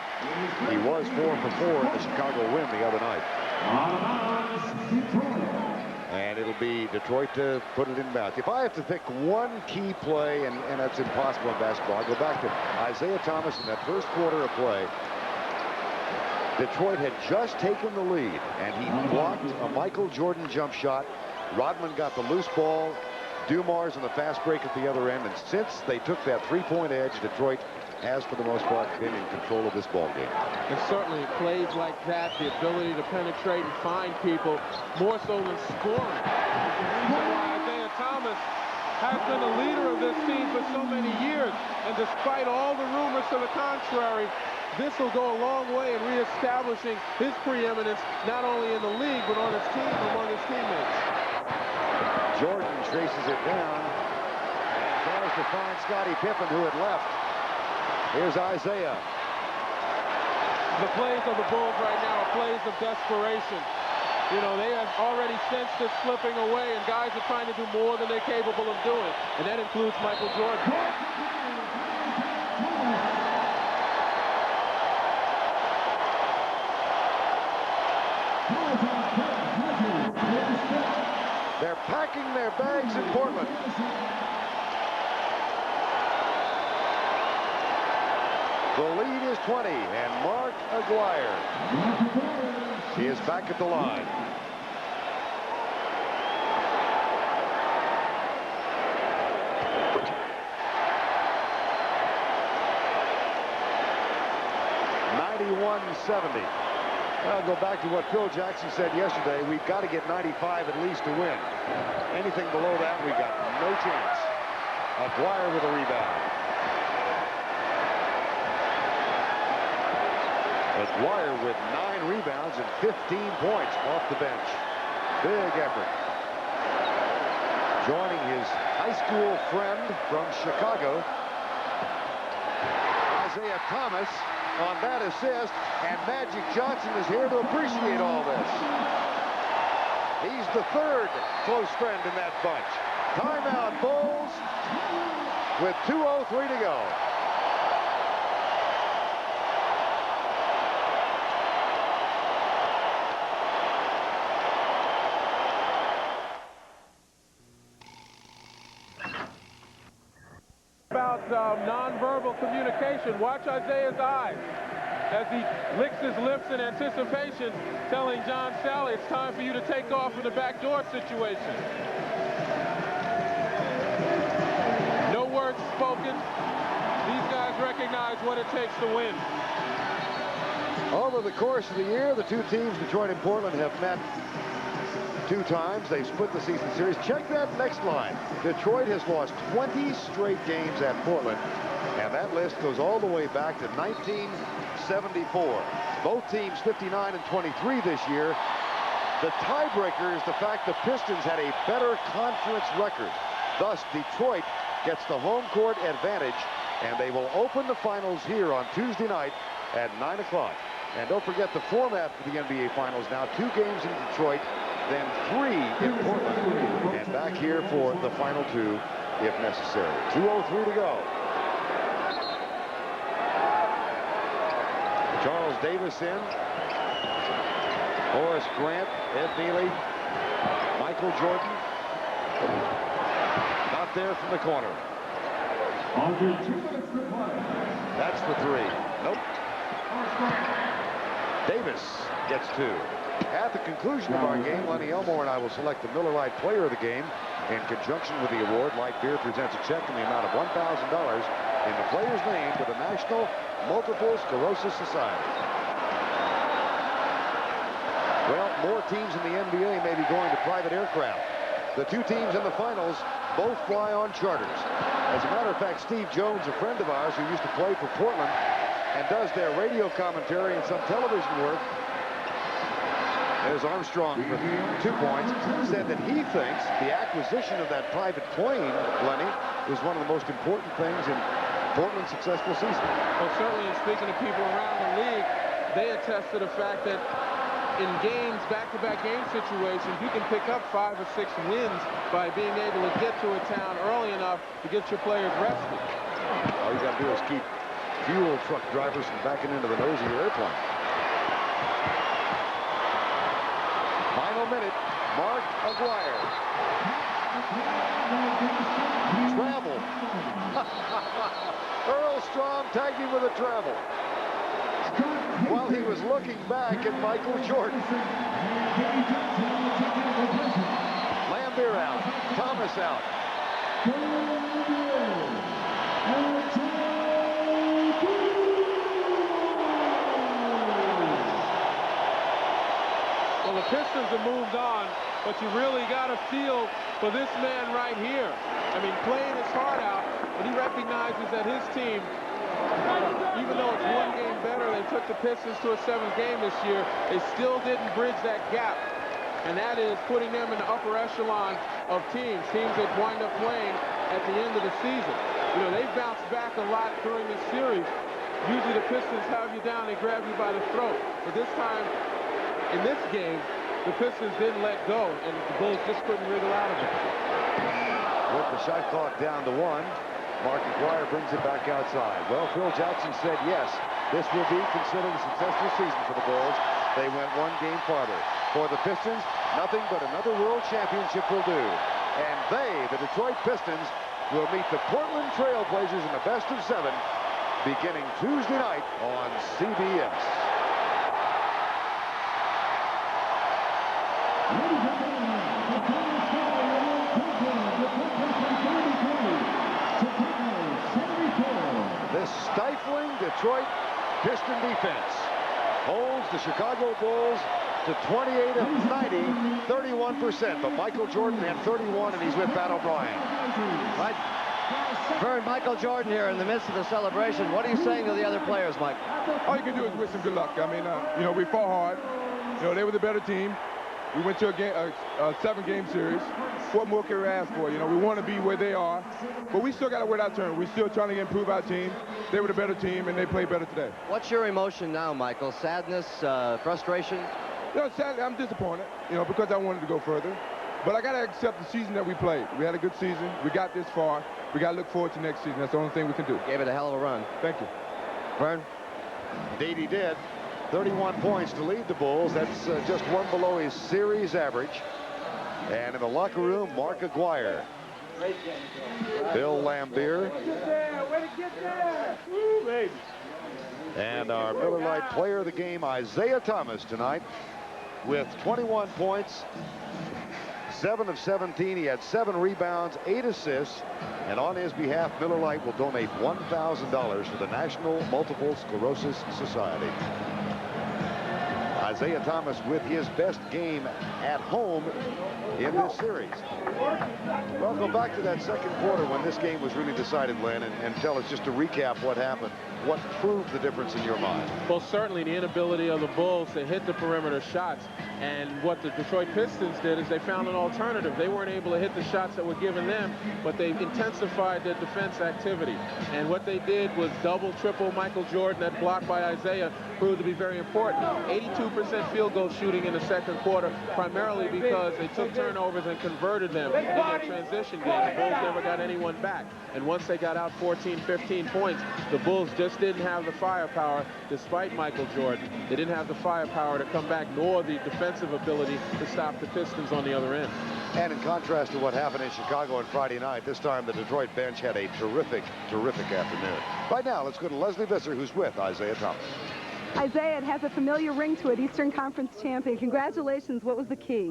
He was 4 for 4 in the Chicago win the other night. And it'll be Detroit to put it in bounds. If I have to pick one key play, and that's impossible in basketball, I'll go back to Isiah Thomas in that first quarter of play. Detroit had just taken the lead, and he blocked a Michael Jordan jump shot. Rodman got the loose ball. Dumars on the fast break at the other end. And since they took that 3-point edge, Detroit has, for the most part, been in control of this ball game. And certainly plays like that, the ability to penetrate and find people, more so than scoring. Isiah Thomas has been the leader of this team for so many years. And despite all the rumors to the contrary, this will go a long way in reestablishing his preeminence, not only in the league, but on his team, among his teammates. Jordan traces it down and tries to find Scottie Pippen, who had left. Here's Isiah. The plays of the Bulls right now are plays of desperation. You know, they have already sensed this slipping away, and guys are trying to do more than they're capable of doing, and that includes Michael Jordan. They're packing their bags in Portland. The lead is 20, and Mark Aguirre is back at the line. .70. I'll go back to what Phil Jackson said yesterday. We've got to get 95 at least to win. Anything below that, we got no chance. Aguirre with a rebound. Aguirre with 9 rebounds and 15 points off the bench. Big effort. Joining his high school friend from Chicago, Isiah Thomas, on that assist, and Magic Johnson is here to appreciate all this. He's the third close friend in that bunch. Timeout, Bulls, with 2:03 to go. About nonverbal communication. Watch Isaiah's eyes as he licks his lips in anticipation, telling John Salley it's time for you to take off in the backdoor situation. No words spoken. These guys recognize what it takes to win. Over the course of the year, the two teams, Detroit and Portland, have met 2 times. They've split the season series. Check that next line. Detroit has lost 20 straight games at Portland, and that list goes all the way back to 1974. Both teams 59 and 23 this year. The tiebreaker is the fact the Pistons had a better conference record. Thus, Detroit gets the home court advantage, and they will open the finals here on Tuesday night at 9 o'clock. And don't forget the format for the NBA Finals now. 2 games in Detroit, then 3 in Portland, and back here for the final 2 if necessary. 2:03 to go. Charles Davis in. Horace Grant, Ed Neely, Michael Jordan. Not there from the corner. That's the 3. Nope. Davis gets 2. At the conclusion of our game, Lenny Elmore and I will select the Miller Lite Player of the Game. In conjunction with the award, Light Beer presents a check in the amount of $1,000 in the player's name to the National Multiple Sclerosis Society. Well, more teams in the NBA may be going to private aircraft. The 2 teams in the finals both fly on charters. As a matter of fact, Steve Jones, a friend of ours who used to play for Portland and does their radio commentary and some television work, as Armstrong with 2 points, said that he thinks the acquisition of that private plane, Lenny, is one of the most important things in Portland's successful season. Well, certainly, in speaking to people around the league, they attest to the fact that in games, back-to-back game situations, you can pick up 5 or 6 wins by being able to get to a town early enough to get your players rested. All you got to do is keep fuel truck drivers from backing into the nose of your airplane. Final minute, Mark Aguirre. Travel. Earl Strom tagged him with a travel while he was looking back at Michael Jordan. Lambeer out. Thomas out. Well, the Pistons have moved on, but you really got a feel for this man right here. I mean, playing his heart out, but he recognizes that his team, even though it's 1 game better, they took the Pistons to a 7th game this year, they still didn't bridge that gap. And that is putting them in the upper echelon of teams that wind up playing at the end of the season. You know, they've bounced back a lot during this series. Usually the Pistons have you down, they grab you by the throat. But this time, in this game, the Pistons didn't let go, and the Bulls just couldn't wriggle out of it. With the shot clock down to 1, Mark Aguirre brings it back outside. Well, Phil Jackson said yes, this will be considered a successful season for the Bulls. They went 1 game farther. For the Pistons, nothing but another world championship will do. And they, the Detroit Pistons, will meet the Portland Trail Blazers in the best of 7 beginning Tuesday night on CBS. This stifling Detroit Piston defense holds the Chicago Bulls to 28 of 90, 31%. But Michael Jordan had 31, and he's with Pat O'Brien. Right. Vern, Michael Jordan here in the midst of the celebration. What are you saying to the other players, Mike? All you can do is wish them good luck. I mean, you know, we fought hard. You know, they were the better team. We went to a 7-game series. What more can we ask for? You know, we want to be where they are, but we still got to wait our turn. We're still trying to improve our team. They were the better team, and they played better today. What's your emotion now, Michael? Sadness, frustration? You know, sadly, I'm disappointed, you know, because I wanted to go further. But I got to accept the season that we played. We had a good season. We got this far. We got to look forward to next season. That's the only thing we can do. Gave it a hell of a run. Thank you. Vern? Indeed he did. 31 points to lead the Bulls. That's just one below his series average. And in the locker room, Mark Aguirre, Bill Lambier, and our Miller Lite player of the game, Isiah Thomas, tonight with 21 points, 7 of 17. He had 7 rebounds, 8 assists, and on his behalf, Miller Lite will donate $1,000 to the National Multiple Sclerosis Society. Isiah Thomas with his best game at home in this series. Well, go back to that second quarter when this game was really decided, Len, and tell us, just to recap what happened. What proved the difference in your mind? Well, certainly the inability of the Bulls to hit the perimeter shots. And what the Detroit Pistons did is they found an alternative. They weren't able to hit the shots that were given them, but they intensified their defense activity. And what they did was double, triple Michael Jordan. That block by Isiah proved to be very important. 82% field goal shooting in the second quarter, primarily because they took turnovers and converted them in their transition game. The Bulls never got anyone back. And once they got out 14, 15 points, the Bulls just didn't have the firepower, despite Michael Jordan. They didn't have the firepower to come back, nor the defensive ability to stop the Pistons on the other end. And in contrast to what happened in Chicago on Friday night, this time the Detroit bench had a terrific, terrific afternoon. Right now, let's go to Leslie Visser, who's with Isiah Thomas. Isiah, it has a familiar ring to it, Eastern Conference champion. Congratulations. What was the key?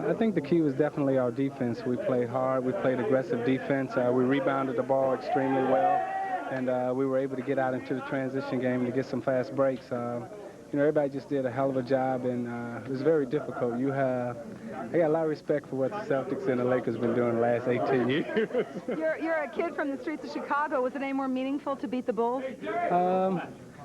I think the key was definitely our defense. We played hard. We played aggressive defense. We rebounded the ball extremely well, and we were able to get out into the transition game to get some fast breaks. You know, everybody just did a hell of a job, and it was very difficult. I got a lot of respect for what the Celtics and the Lakers been doing the last 18 years. You're a kid from the streets of Chicago. Was it any more meaningful to beat the Bulls?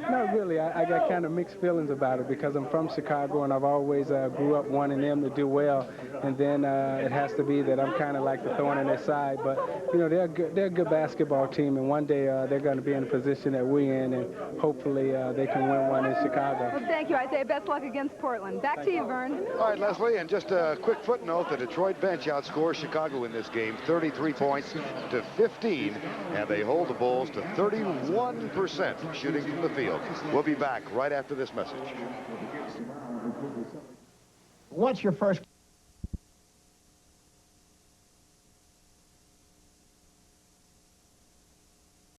Not really. I got kind of mixed feelings about it because I'm from Chicago and I've always grew up wanting them to do well. And then it has to be that I'm kind of like the thorn in their side. But, you know, they're a good basketball team, and one day they're going to be in the position that we're in, and hopefully they can win one in Chicago. Well, thank you, Isiah. Best luck against Portland. Back to you, Vern. All right, Leslie, and just a quick footnote, the Detroit bench outscores Chicago in this game 33 points to 15, and they hold the Bulls to 31% shooting from the field. We'll be back right after this message. What's your first